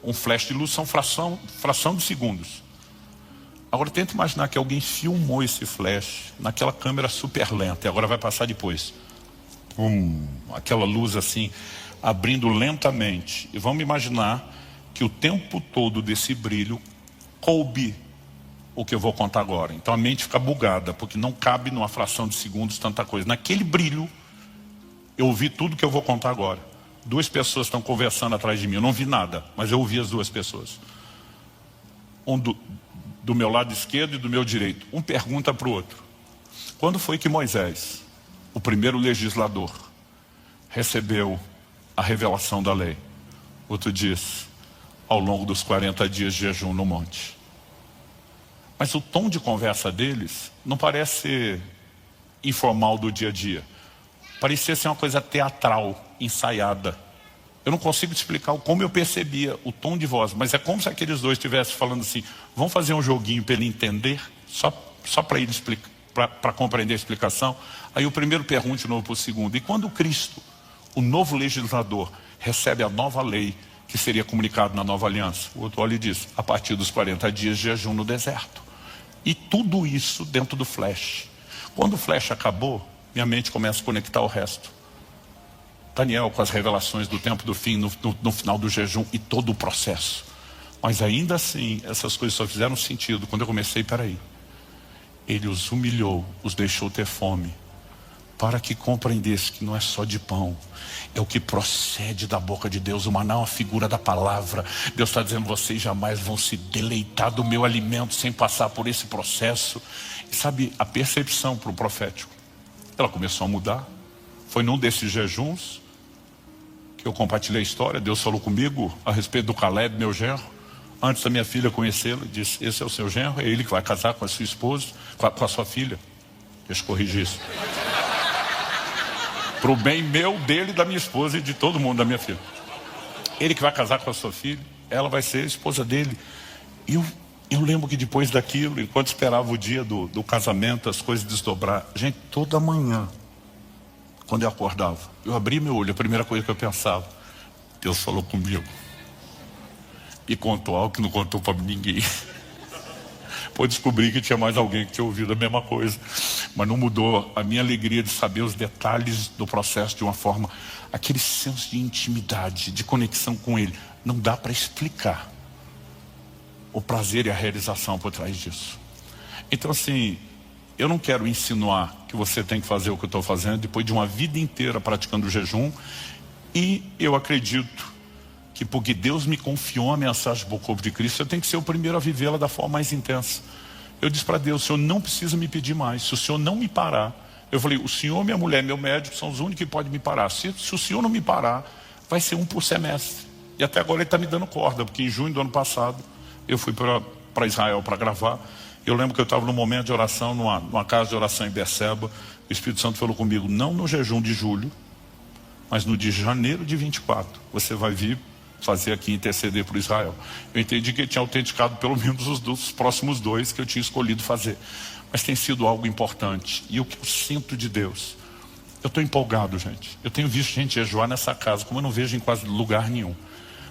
um flash de luz são fração de segundos. Agora tenta imaginar que alguém filmou esse flash naquela câmera super lenta e agora vai passar depois. Aquela luz assim, abrindo lentamente. E vamos imaginar que o tempo todo desse brilho coube o que eu vou contar agora. Então a mente fica bugada, porque não cabe numa fração de segundos tanta coisa. Naquele brilho, eu ouvi tudo que eu vou contar agora. 2 pessoas estão conversando atrás de mim. Eu não vi nada, mas eu ouvi as 2 pessoas. um do meu lado esquerdo e do meu direito. Um pergunta para o outro: quando foi que Moisés, o primeiro legislador, recebeu a revelação da lei? Outro diz: ao longo dos 40 dias de jejum no monte. Mas o tom de conversa deles não parece ser informal do dia a dia. Parecia ser uma coisa teatral, ensaiada. Eu não consigo explicar como eu percebia o tom de voz, mas é como se aqueles dois estivessem falando assim: vamos fazer um joguinho para ele entender, só para ele explicar, para compreender a explicação. Aí o primeiro pergunta de novo para o segundo: e quando Cristo, o novo legislador, recebe a nova lei que seria comunicado na nova aliança? O outro olha e diz: a partir dos 40 dias de jejum no deserto. E tudo isso dentro do flash. Quando o flash acabou, minha mente começa a conectar o resto. Daniel com as revelações do tempo do fim, no final do jejum e todo o processo. Mas ainda assim, essas coisas só fizeram sentido quando eu comecei: peraí, ele os humilhou, os deixou ter fome, para que compreendesse que não é só de pão, é o que procede da boca de Deus. O maná é uma figura da palavra. Deus está dizendo: vocês jamais vão se deleitar do meu alimento sem passar por esse processo. E sabe, a percepção para o profético, ela começou a mudar. Foi num desses jejuns que eu compartilhei a história. Deus falou comigo a respeito do Caleb, meu genro. Antes da minha filha conhecê-lo, disse: esse é o seu genro, é ele que vai casar com a sua esposa, com a sua filha. Deixa eu corrigir isso. Para o bem meu, dele, da minha esposa e de todo mundo, da minha filha. Ele que vai casar com a sua filha, ela vai ser a esposa dele. E eu lembro que depois daquilo, enquanto esperava o dia do casamento, as coisas desdobrar, gente, toda manhã, quando eu acordava, eu abria meu olho, a primeira coisa que eu pensava: Deus falou comigo e contou algo que não contou para ninguém. Depois descobri que tinha mais alguém que tinha ouvido a mesma coisa, mas não mudou a minha alegria de saber os detalhes do processo de uma forma, aquele senso de intimidade, de conexão com Ele. Não dá para explicar o prazer e a realização por trás disso. Então assim, eu não quero insinuar que você tem que fazer o que eu estou fazendo depois de uma vida inteira praticando o jejum. E eu acredito que porque Deus me confiou a mensagem do corpo de Cristo, eu tenho que ser o primeiro a vivê-la da forma mais intensa. Eu disse para Deus: o Senhor não precisa me pedir mais. Se o Senhor não me parar, eu falei: o Senhor, minha mulher, meu médico são os únicos que podem me parar. Se o Senhor não me parar, vai ser um por semestre. E até agora Ele está me dando corda, porque em junho do ano passado eu fui para Israel para gravar. Eu lembro que eu estava num momento de oração, numa casa de oração em Berseba. O Espírito Santo falou comigo: não no jejum de julho, mas no de janeiro de 24, você vai vir fazer aqui, interceder por Israel. Eu entendi que ele tinha autenticado pelo menos os dos próximos 2 que eu tinha escolhido fazer. Mas tem sido algo importante. E o que eu sinto de Deus, eu estou empolgado, gente. Eu tenho visto gente jejuar nessa casa como eu não vejo em quase lugar nenhum.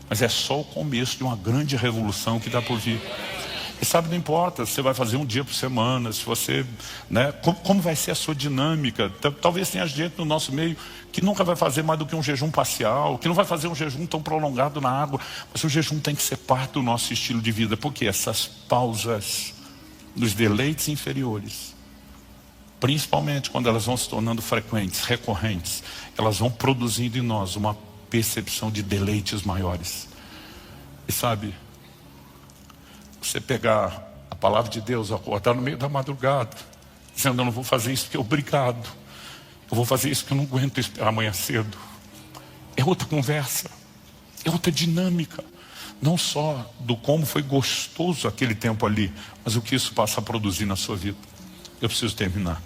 Mas é só o começo de uma grande revolução que está por vir. E sabe, não importa se você vai fazer um dia por semana, se você, né, como vai ser a sua dinâmica. Talvez tenha gente no nosso meio que nunca vai fazer mais do que um jejum parcial, que não vai fazer um jejum tão prolongado na água. Mas o jejum tem que ser parte do nosso estilo de vida, porque essas pausas nos deleites inferiores, principalmente quando elas vão se tornando frequentes, recorrentes, elas vão produzindo em nós uma percepção de deleites maiores. E sabe, você pegar a palavra de Deus, acordar no meio da madrugada, dizendo: eu não vou fazer isso porque é obrigado, eu vou fazer isso porque eu não aguento esperar amanhã cedo. É outra conversa, é outra dinâmica, não só do como foi gostoso aquele tempo ali, mas o que isso passa a produzir na sua vida. Eu preciso terminar.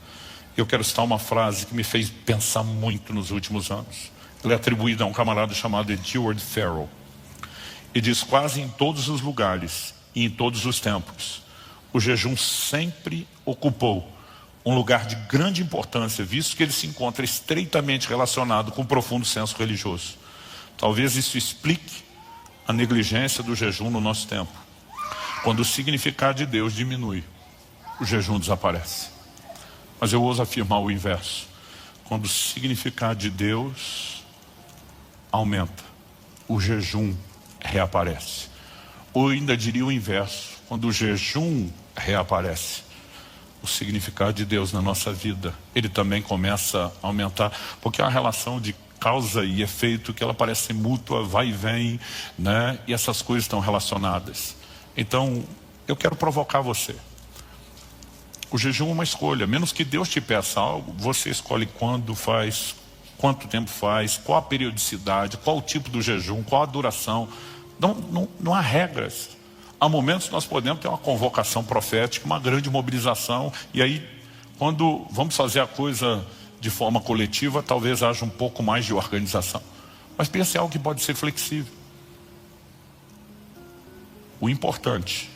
Eu quero citar uma frase que me fez pensar muito nos últimos anos. Ela é atribuída a um camarada chamado Edward Farrell. E diz: quase em todos os lugares e em todos os tempos, o jejum sempre ocupou um lugar de grande importância, visto que ele se encontra estreitamente relacionado com o profundo senso religioso. Talvez isso explique a negligência do jejum no nosso tempo. Quando o significado de Deus diminui, o jejum desaparece. Mas eu ouso afirmar o inverso: quando o significado de Deus aumenta, o jejum reaparece. Ou ainda diria o inverso: quando o jejum reaparece, o significado de Deus na nossa vida, ele também começa a aumentar. Porque é uma relação de causa e efeito que ela parece ser mútua, vai e vem, né? E essas coisas estão relacionadas. Então, eu quero provocar você. O jejum é uma escolha, menos que Deus te peça algo, você escolhe quando faz, quanto tempo faz, qual a periodicidade, qual o tipo do jejum, qual a duração. Não há regras. Há momentos que nós podemos ter uma convocação profética, uma grande mobilização, e aí, quando vamos fazer a coisa de forma coletiva, talvez haja um pouco mais de organização. Mas pense em algo que pode ser flexível. O importante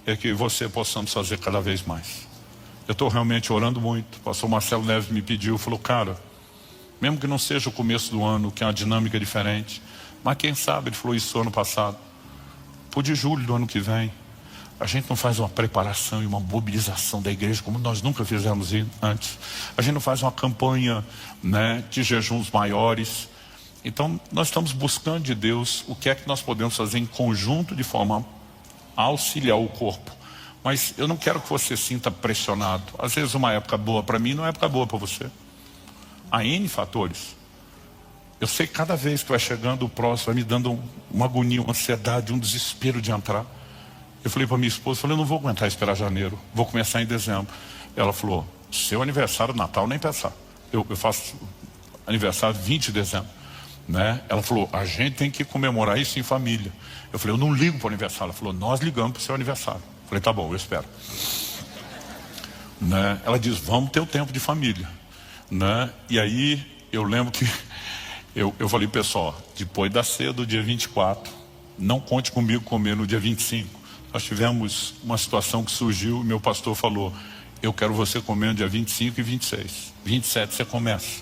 é que você possamos fazer cada vez mais. Eu estou realmente orando muito. O pastor Marcelo Neves me pediu, falou, cara, mesmo que não seja o começo do ano, que é uma dinâmica diferente, mas quem sabe, ele falou isso ano passado, por de julho do ano que vem, a gente não faz uma preparação e uma mobilização da igreja como nós nunca fizemos antes. A gente não faz uma campanha, né, de jejuns maiores. Então nós estamos buscando de Deus o que é que nós podemos fazer em conjunto de forma a auxiliar o corpo. Mas eu não quero que você sinta pressionado. Às vezes uma época boa para mim não é época boa para você. Há N fatores. Eu sei que cada vez que vai chegando o próximo, vai me dando uma agonia, uma ansiedade, um desespero de entrar. Eu falei para minha esposa, eu não vou aguentar esperar janeiro, vou começar em dezembro. Ela falou, seu aniversário, Natal, nem pensar. Eu faço aniversário 20 de dezembro. Né? Ela falou, a gente tem que comemorar isso em família. Eu falei, eu não ligo para o aniversário. Ela falou, nós ligamos para o seu aniversário. Eu falei, tá bom, eu espero. Né? Ela diz, vamos ter o tempo de família. Né? E aí eu lembro que eu falei, pessoal, depois da ceia do dia 24, não conte comigo comer no dia 25. Nós tivemos uma situação que surgiu e meu pastor falou, eu quero você comer no dia 25 e 26. 27 você começa.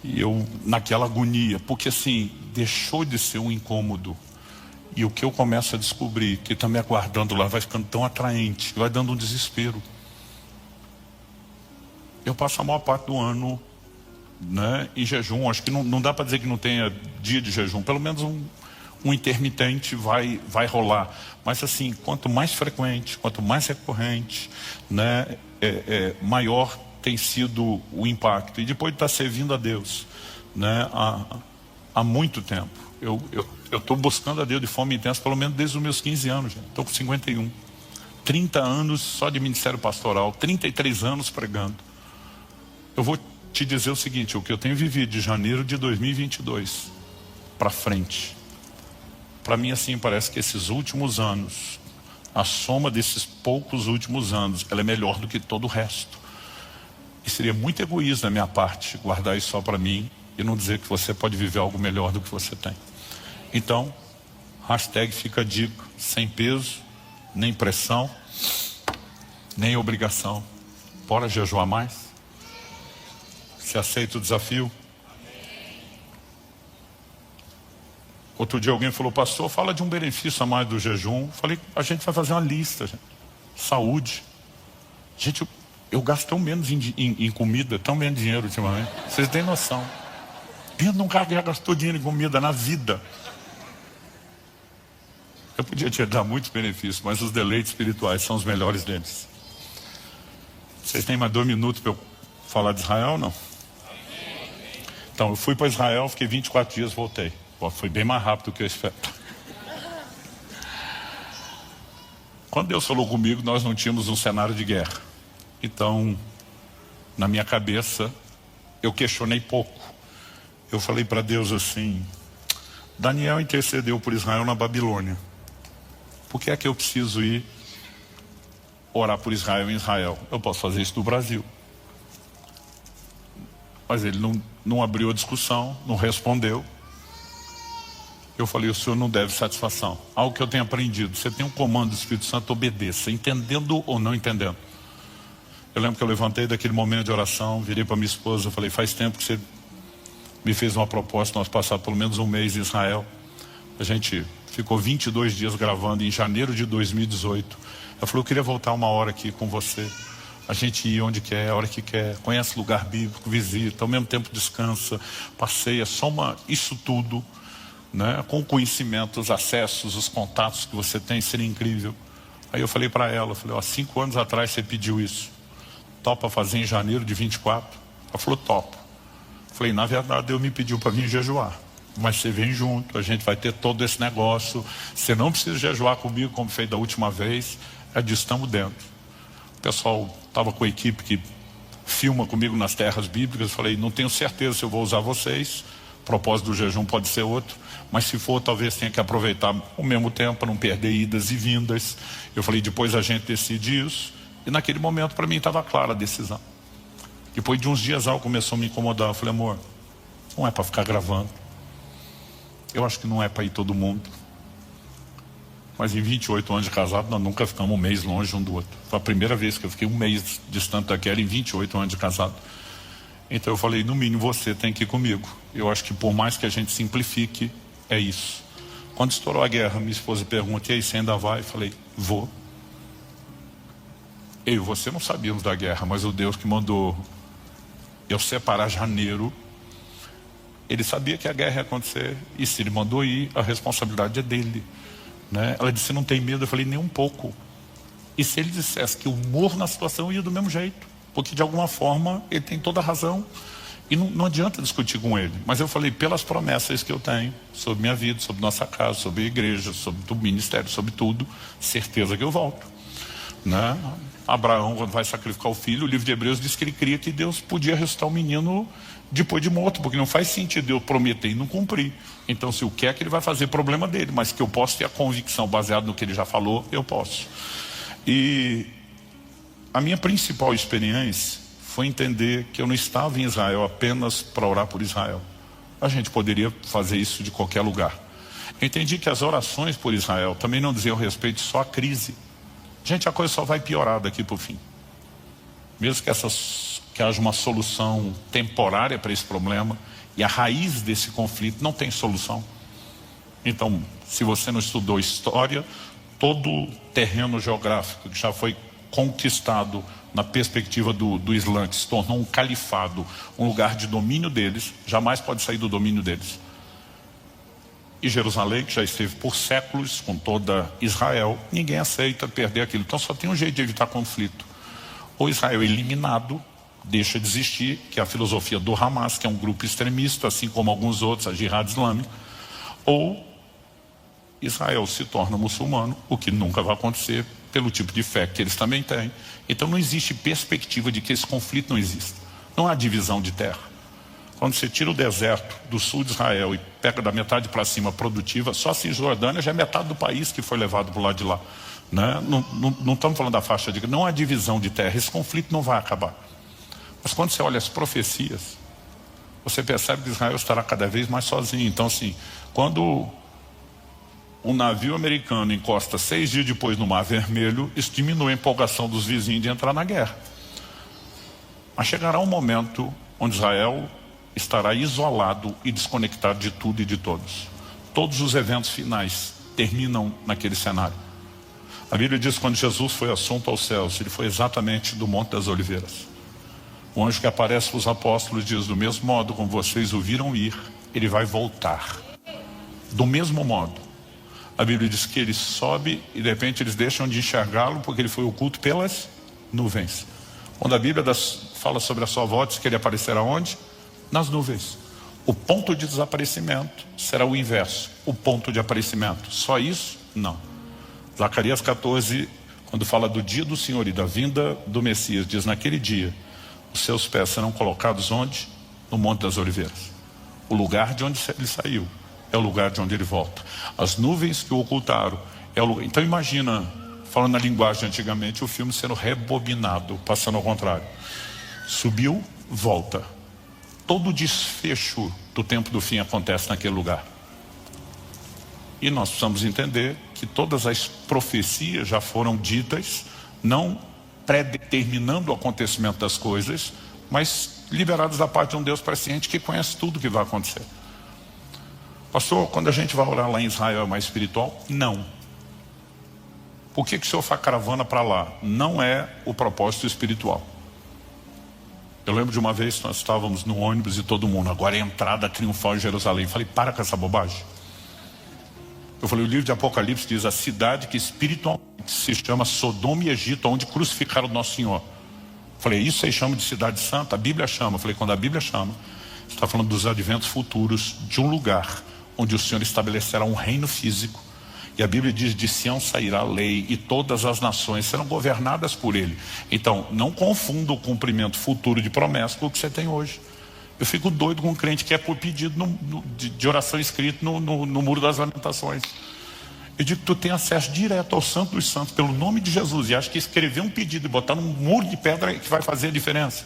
E eu, naquela agonia, porque assim, deixou de ser um incômodo. E o que eu começo a descobrir, que está me aguardando lá, vai ficando tão atraente, vai dando um desespero. Eu passo a maior parte do ano, né, em jejum. Acho que não dá para dizer que não tenha dia de jejum. Pelo menos um intermitente vai rolar. Mas assim, quanto mais frequente, quanto mais recorrente, né, maior tem sido o impacto. E depois de estar servindo a Deus, né, há muito tempo. Eu estou buscando a Deus de forma intensa, pelo menos desde os meus 15 anos. Estou com 51. 30 anos só de ministério pastoral, 33 anos pregando. Eu vou te dizer o seguinte, o que eu tenho vivido de janeiro de 2022 para frente, para mim assim, parece que esses últimos anos, a soma desses poucos últimos anos, ela é melhor do que todo o resto. E seria muito egoísmo da minha parte guardar isso só para mim e não dizer que você pode viver algo melhor do que você tem. Então, hashtag fica a dica, sem peso, nem pressão, nem obrigação. Bora jejuar mais? Você aceita o desafio? Outro dia alguém falou, pastor, fala de um benefício a mais do jejum. Falei, a gente vai fazer uma lista, gente. Saúde. Gente, eu gasto tão menos em comida, tão menos dinheiro ultimamente. Vocês têm noção. Dentro de um cara que já gastou dinheiro em comida na vida. Eu podia te dar muitos benefícios, mas os deleites espirituais são os melhores deles. Vocês têm mais 2 minutos para eu falar de Israel, não? Então, eu fui para Israel, fiquei 24 dias, voltei. Foi bem mais rápido do que eu esperava. Quando Deus falou comigo, nós não tínhamos um cenário de guerra. Então, na minha cabeça, eu questionei pouco. Eu falei para Deus assim, Daniel intercedeu por Israel na Babilônia. Por que é que eu preciso ir orar por Israel em Israel? Eu posso fazer isso no Brasil. Mas ele não abriu a discussão, não respondeu. Eu falei, o senhor não deve satisfação. Algo que eu tenho aprendido, você tem um comando do Espírito Santo, obedeça, entendendo ou não entendendo. Eu lembro que eu levantei daquele momento de oração, virei para minha esposa, falei, faz tempo que você me fez uma proposta, nós passamos pelo menos um mês em Israel. A gente ficou 22 dias gravando em janeiro de 2018. Ela falou, eu queria voltar uma hora aqui com você. A gente ia onde quer, a hora que quer, conhece lugar bíblico, visita, ao mesmo tempo descansa, passeia, soma isso tudo, né, com o conhecimento, os acessos, os contatos que você tem, seria incrível. Aí eu falei para ela, falei, 5 anos atrás você pediu isso, topa fazer em janeiro de 24? Ela falou, topa. Falei, na verdade Deus me pediu para vir jejuar, mas você vem junto, a gente vai ter todo esse negócio, você não precisa jejuar comigo como fez da última vez, Ela disse, estamos dentro. O pessoal estava com a equipe que filma comigo nas terras bíblicas. Eu falei, não tenho certeza se eu vou usar vocês. O propósito do jejum pode ser outro, mas se for, talvez tenha que aproveitar o mesmo tempo para não perder idas e vindas. Eu falei, depois a gente decide isso. E naquele momento, para mim, estava clara a decisão. Depois de uns dias, algo começou a me incomodar. Eu falei, amor, não é para ficar gravando. Eu acho que não é para ir todo mundo. Mas em 28 anos de casado, nós nunca ficamos um mês longe um do outro. Foi a primeira vez que eu fiquei um mês distante daquela em 28 anos de casado. Então eu falei, no mínimo você tem que ir comigo. Eu acho que por mais que a gente simplifique, é isso. Quando estourou a guerra, minha esposa pergunta, e aí, você ainda vai? Eu falei, vou. Eu e você não sabíamos da guerra, mas o Deus que mandou eu separar janeiro, ele sabia que a guerra ia acontecer, e se ele mandou ir, a responsabilidade é dele, né? Ela disse, não tem medo? Eu falei, nem um pouco. E se ele dissesse que o humor na situação ia do mesmo jeito, porque de alguma forma ele tem toda a razão, e não adianta discutir com ele. Mas eu falei, pelas promessas que eu tenho sobre minha vida, sobre nossa casa, sobre a igreja, sobre o ministério, sobre tudo, certeza que eu volto, né? Abraão, quando vai sacrificar o filho, o livro de Hebreus diz que ele cria que Deus podia ressuscitar o menino depois de morto, porque não faz sentido eu prometer e não cumprir. Então, se o que é que ele vai fazer, problema dele, mas que eu posso ter a convicção baseada no que ele já falou, eu posso. E a minha principal experiência foi entender que eu não estava em Israel apenas para orar por Israel. A gente poderia fazer isso de qualquer lugar. Eu entendi que as orações por Israel também não diziam respeito só à crise. Gente, a coisa só vai piorar daqui para o fim. Mesmo que haja uma solução temporária para esse problema, e a raiz desse conflito não tem solução. Então, se você não estudou história, todo o terreno geográfico que já foi conquistado na perspectiva do Islã, que se tornou um califado, um lugar de domínio deles, jamais pode sair do domínio deles. E Jerusalém, que já esteve por séculos com toda Israel, ninguém aceita perder aquilo. Então só tem um jeito de evitar conflito. Ou Israel é eliminado, deixa de existir, que é a filosofia do Hamas, que é um grupo extremista, assim como alguns outros, a Jihad Islâmica. Ou Israel se torna muçulmano, o que nunca vai acontecer, pelo tipo de fé que eles também têm. Então não existe perspectiva de que esse conflito não exista. Não há divisão de terra. Quando você tira o deserto do sul de Israel e pega da metade para cima produtiva, só a Cisjordânia já é metade do país que foi levado para o lado de lá, né? Não estamos falando da faixa de... Não há divisão de terra, esse conflito não vai acabar. Mas quando você olha as profecias, você percebe que Israel estará cada vez mais sozinho. Então assim, quando um navio americano encosta 6 dias depois no Mar Vermelho, isso diminui a empolgação dos vizinhos de entrar na guerra. Mas chegará um momento onde Israel estará isolado e desconectado de tudo e de todos. Todos os eventos finais terminam naquele cenário. A Bíblia diz que quando Jesus foi assunto aos céus, ele foi exatamente do Monte das Oliveiras. O anjo que aparece para os apóstolos diz, do mesmo modo como vocês o viram ir, ele vai voltar. Do mesmo modo. A Bíblia diz que ele sobe e de repente eles deixam de enxergá-lo porque ele foi oculto pelas nuvens. Quando a Bíblia fala sobre a sua volta, diz que ele aparecerá onde? Nas nuvens. O ponto de desaparecimento será o inverso, o ponto de aparecimento. Só isso? Não. Zacarias 14, quando fala do dia do Senhor e da vinda do Messias, diz, naquele dia, os seus pés serão colocados onde? No Monte das Oliveiras. O lugar de onde ele saiu é o lugar de onde ele volta. As nuvens que o ocultaram é o lugar. Então imagina, falando na linguagem antigamente, o filme sendo rebobinado, passando ao contrário. Subiu, volta. Todo o desfecho do tempo do fim acontece naquele lugar. E nós precisamos entender que todas as profecias já foram ditas, não predeterminando o acontecimento das coisas, mas liberadas da parte de um Deus presciente que conhece tudo o que vai acontecer. Pastor, quando a gente vai orar lá em Israel é mais espiritual? Não. Por que o senhor faz caravana para lá? Não é o propósito espiritual. Eu lembro de uma vez que nós estávamos no ônibus e todo mundo, agora é a entrada triunfal em Jerusalém. Eu falei, para com essa bobagem. Eu falei, o livro de Apocalipse diz, a cidade que espiritualmente se chama Sodoma e Egito, onde crucificaram o Nosso Senhor. Eu falei, isso aí chama de cidade santa? A Bíblia chama. Eu falei, quando a Bíblia chama, você está falando dos adventos futuros de um lugar onde o Senhor estabelecerá um reino físico E a Bíblia diz, de Sião sairá a lei e todas as nações serão governadas por ele. Então, não confunda o cumprimento futuro de promessa com o que você tem hoje. Eu fico doido com um crente que é por pedido de oração escrito no Muro das Lamentações. Eu digo que tu tem acesso direto ao Santo dos Santos pelo nome de Jesus e acha que escrever um pedido e botar num muro de pedra que vai fazer a diferença.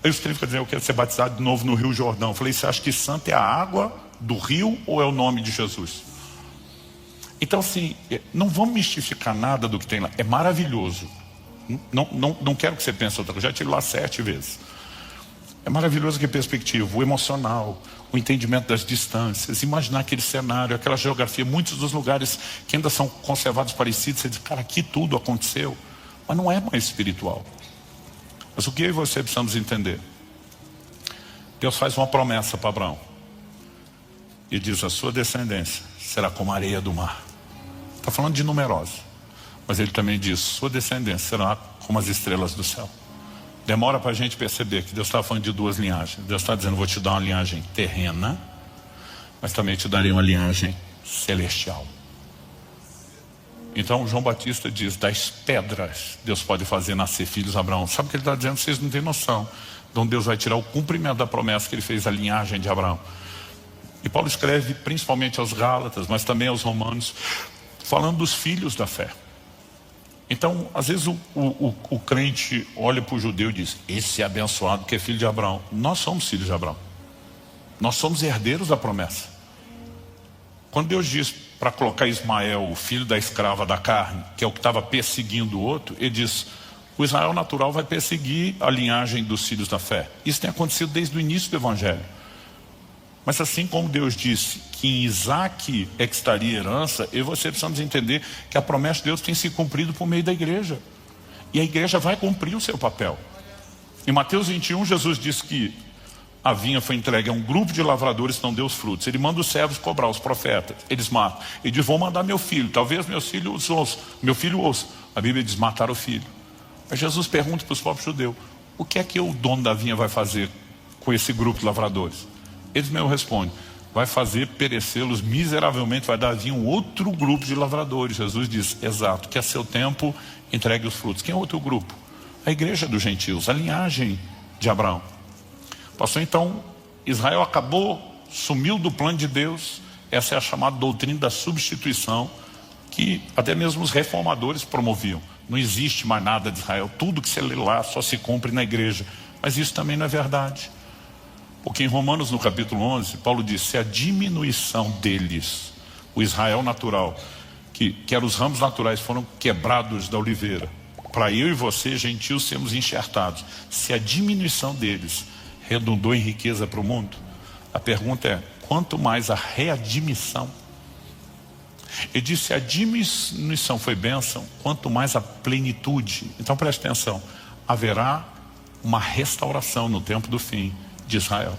Aí eu escrevo para dizer, eu quero ser batizado de novo no Rio Jordão. Eu falei, você acha que santo é a água do rio ou é o nome de Jesus? Então assim, não vamos mistificar nada do que tem lá. É maravilhoso. Não quero que você pense outra coisa. Já estive lá 7 vezes. É maravilhoso que perspectiva, o emocional, o entendimento das distâncias, imaginar aquele cenário, aquela geografia, muitos dos lugares que ainda são conservados parecidos, você diz, cara, aqui tudo aconteceu, mas não é mais espiritual. Mas o que eu e você precisamos entender? Deus faz uma promessa para Abraão e diz, a sua descendência será como a areia do mar. Está falando de numerosa, mas ele também diz, sua descendência será como as estrelas do céu. Demora para a gente perceber que Deus está falando de 2 linhagens. Deus está dizendo, vou te dar uma linhagem terrena, mas também te darei uma linhagem celestial. Então João Batista diz, das pedras Deus pode fazer nascer filhos de Abraão. Sabe o que ele está dizendo? Vocês não têm noção. Então Deus vai tirar o cumprimento da promessa que ele fez à linhagem de Abraão. E Paulo escreve principalmente aos Gálatas, mas também aos Romanos, falando dos filhos da fé. Então, às vezes o crente olha para o judeu e diz, esse é abençoado que é filho de Abraão. Nós somos filhos de Abraão. Nós somos herdeiros da promessa. Quando Deus diz para colocar Ismael, o filho da escrava da carne, que é o que estava perseguindo o outro, ele diz, o Israel natural vai perseguir a linhagem dos filhos da fé. Isso tem acontecido desde o início do Evangelho. Mas assim como Deus disse que em Isaac é que estaria a herança, eu e você precisamos entender que a promessa de Deus tem se cumprido por meio da igreja. E a igreja vai cumprir o seu papel. Em Mateus 21, Jesus disse que a vinha foi entregue a um grupo de lavradores que não deu os frutos. Ele manda os servos cobrar, os profetas. Eles matam. Ele diz, vou mandar meu filho. Talvez meu filho ouça. A Bíblia diz, matar o filho. Mas Jesus pergunta para os próprios judeus, o que é que o dono da vinha vai fazer com esse grupo de lavradores? Eles mesmo respondem, vai fazer perecê-los miseravelmente, vai dar vir um outro grupo de lavradores. Jesus diz, exato, que a seu tempo entregue os frutos. Quem é outro grupo? A igreja dos gentios, a linhagem de Abraão. Passou então, Israel acabou, sumiu do plano de Deus. Essa é a chamada doutrina da substituição, que até mesmo os reformadores promoviam. Não existe mais nada de Israel, tudo que você lê lá só se cumpre na igreja. Mas isso também não é verdade. Porque em Romanos, no capítulo 11, Paulo diz, se a diminuição deles, o Israel natural, que eram os ramos naturais, foram quebrados da oliveira, para eu e você, gentios, sermos enxertados, se a diminuição deles redundou em riqueza para o mundo, a pergunta é, quanto mais a readmissão? Ele disse, se a diminuição foi bênção, quanto mais a plenitude. Então preste atenção, haverá uma restauração no tempo do fim de Israel.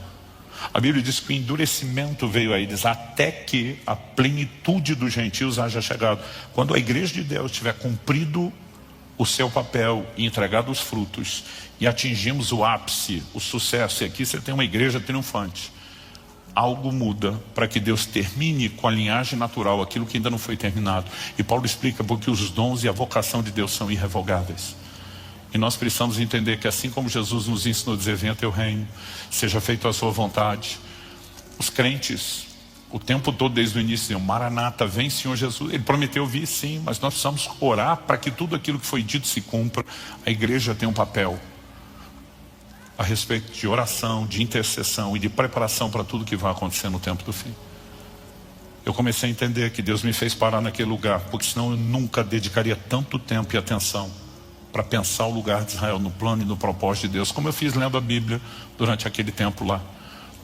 A Bíblia diz que o endurecimento veio a eles até que a plenitude dos gentios haja chegado. Quando a igreja de Deus tiver cumprido o seu papel e entregado os frutos e atingimos o ápice, o sucesso, e aqui você tem uma igreja triunfante, algo muda para que Deus termine com a linhagem natural aquilo que ainda não foi terminado. E Paulo explica porque os dons e a vocação de Deus são irrevogáveis. E nós precisamos entender que assim como Jesus nos ensinou a dizer, venha teu reino, seja feita a sua vontade. Os crentes, o tempo todo desde o início, diziam, Maranata, vem Senhor Jesus. Ele prometeu vir sim, mas nós precisamos orar para que tudo aquilo que foi dito se cumpra. A igreja tem um papel a respeito de oração, de intercessão e de preparação para tudo que vai acontecer no tempo do fim. Eu comecei a entender que Deus me fez parar naquele lugar, porque senão eu nunca dedicaria tanto tempo e atenção para pensar o lugar de Israel no plano e no propósito de Deus, como eu fiz lendo a Bíblia durante aquele tempo lá,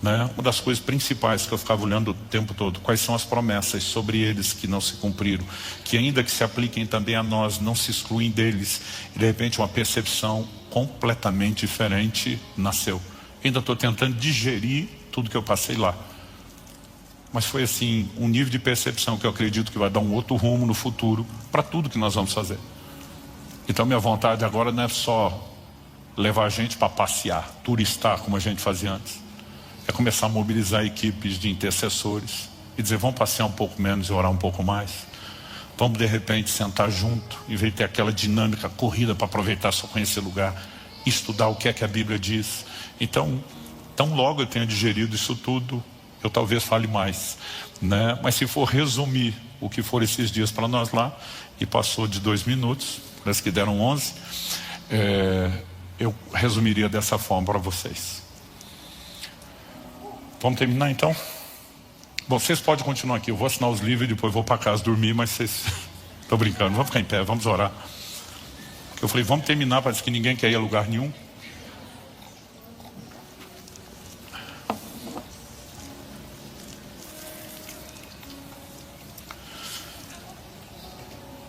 né? Uma das coisas principais que eu ficava olhando o tempo todo, quais são as promessas sobre eles que não se cumpriram, que ainda que se apliquem também a nós, não se excluem deles, e de repente uma percepção completamente diferente nasceu. Ainda estou tentando digerir tudo que eu passei lá, mas foi assim, um nível de percepção que eu acredito que vai dar um outro rumo no futuro, para tudo que nós vamos fazer. Então minha vontade agora não é só levar a gente para passear, turistar como a gente fazia antes. É começar a mobilizar equipes de intercessores e dizer, vamos passear um pouco menos e orar um pouco mais. Vamos de repente sentar junto, em vez de ter aquela dinâmica corrida para aproveitar só conhecer lugar, estudar o que é que a Bíblia diz. Então, tão logo eu tenha digerido isso tudo, eu talvez fale mais, né? Mas se for resumir o que for esses dias para nós lá, e passou de 2 minutos, parece que deram 11, eu resumiria dessa forma para vocês. Vamos terminar então? Bom, vocês podem continuar aqui, eu vou assinar os livros e depois vou para casa dormir, mas vocês... Estou brincando, vamos ficar em pé, vamos orar. Eu falei, vamos terminar, parece que ninguém quer ir a lugar nenhum.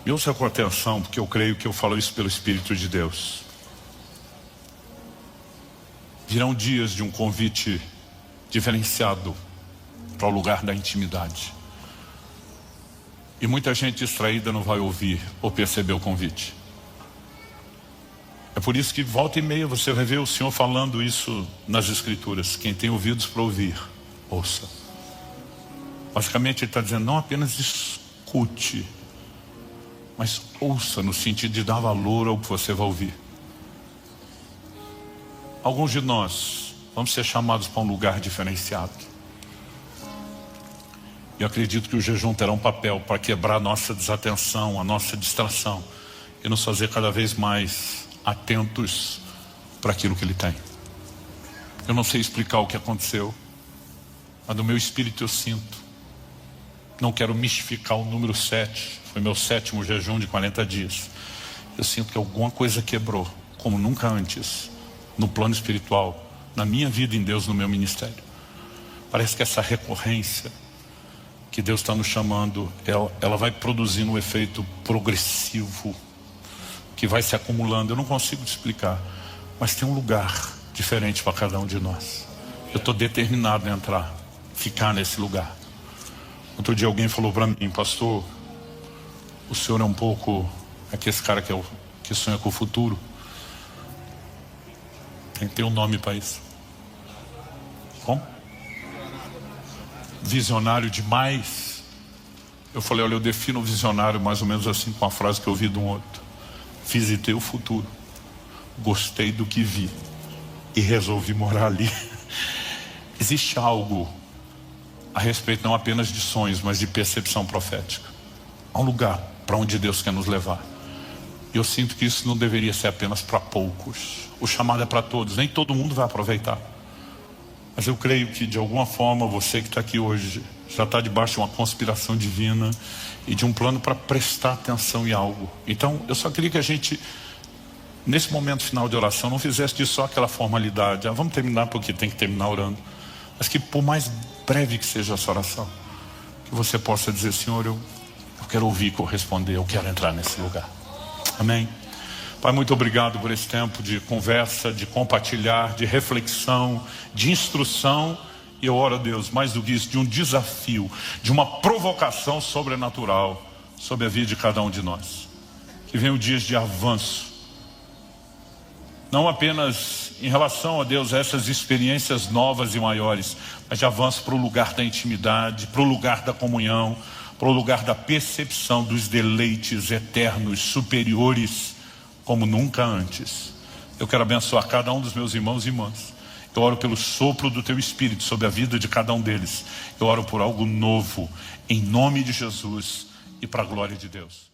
Me ouça com atenção, porque eu creio que eu falo isso pelo Espírito de Deus. Virão dias de um convite diferenciado para o lugar da intimidade. E muita gente distraída não vai ouvir ou perceber o convite. É por isso que volta e meia você vai ver o Senhor falando isso nas Escrituras. Quem tem ouvidos para ouvir, ouça. Basicamente ele está dizendo, não apenas escute, mas ouça no sentido de dar valor ao que você vai ouvir. Alguns de nós vamos ser chamados para um lugar diferenciado. Eu acredito que o jejum terá um papel para quebrar a nossa desatenção, a nossa distração e nos fazer cada vez mais atentos para aquilo que Ele tem. Eu não sei explicar o que aconteceu, mas no meu espírito eu sinto. Não quero mistificar o número 7, foi meu 7º jejum de 40 dias. Eu sinto que alguma coisa quebrou, como nunca antes, no plano espiritual, na minha vida em Deus, no meu ministério. Parece que essa recorrência que Deus está nos chamando, ela vai produzindo um efeito progressivo, que vai se acumulando. Eu não consigo te explicar, mas tem um lugar diferente para cada um de nós. Eu estou determinado a entrar, ficar nesse lugar. Outro dia alguém falou para mim, pastor, o senhor é um pouco aquele cara que sonha com o futuro. Tem que ter um nome para isso. Como? Visionário demais. Eu falei, olha, eu defino o visionário mais ou menos assim, com a frase que eu ouvi de um outro. Visitei o futuro, gostei do que vi e resolvi morar ali. Existe algo a respeito não apenas de sonhos, mas de percepção profética. Há um lugar para onde Deus quer nos levar. E eu sinto que isso não deveria ser apenas para poucos. O chamado é para todos, nem todo mundo vai aproveitar. Mas eu creio que de alguma forma você que está aqui hoje já está debaixo de uma conspiração divina e de um plano para prestar atenção em algo. Então eu só queria que a gente, nesse momento final de oração, não fizesse disso só aquela formalidade. Vamos terminar porque tem que terminar orando. Mas que por mais breve que seja essa oração, que você possa dizer, Senhor, eu quero ouvir e corresponder, eu quero entrar nesse lugar. Amém? Pai, muito obrigado por esse tempo de conversa, de compartilhar, de reflexão, de instrução. E eu oro a Deus, mais do que isso, de um desafio, de uma provocação sobrenatural sobre a vida de cada um de nós. Que venham dias de avanço. Não apenas em relação a Deus, a essas experiências novas e maiores, mas de avanço para o lugar da intimidade, para o lugar da comunhão, para o lugar da percepção dos deleites eternos, superiores, como nunca antes. Eu quero abençoar cada um dos meus irmãos e irmãs. Eu oro pelo sopro do Teu Espírito sobre a vida de cada um deles. Eu oro por algo novo, em nome de Jesus e para a glória de Deus.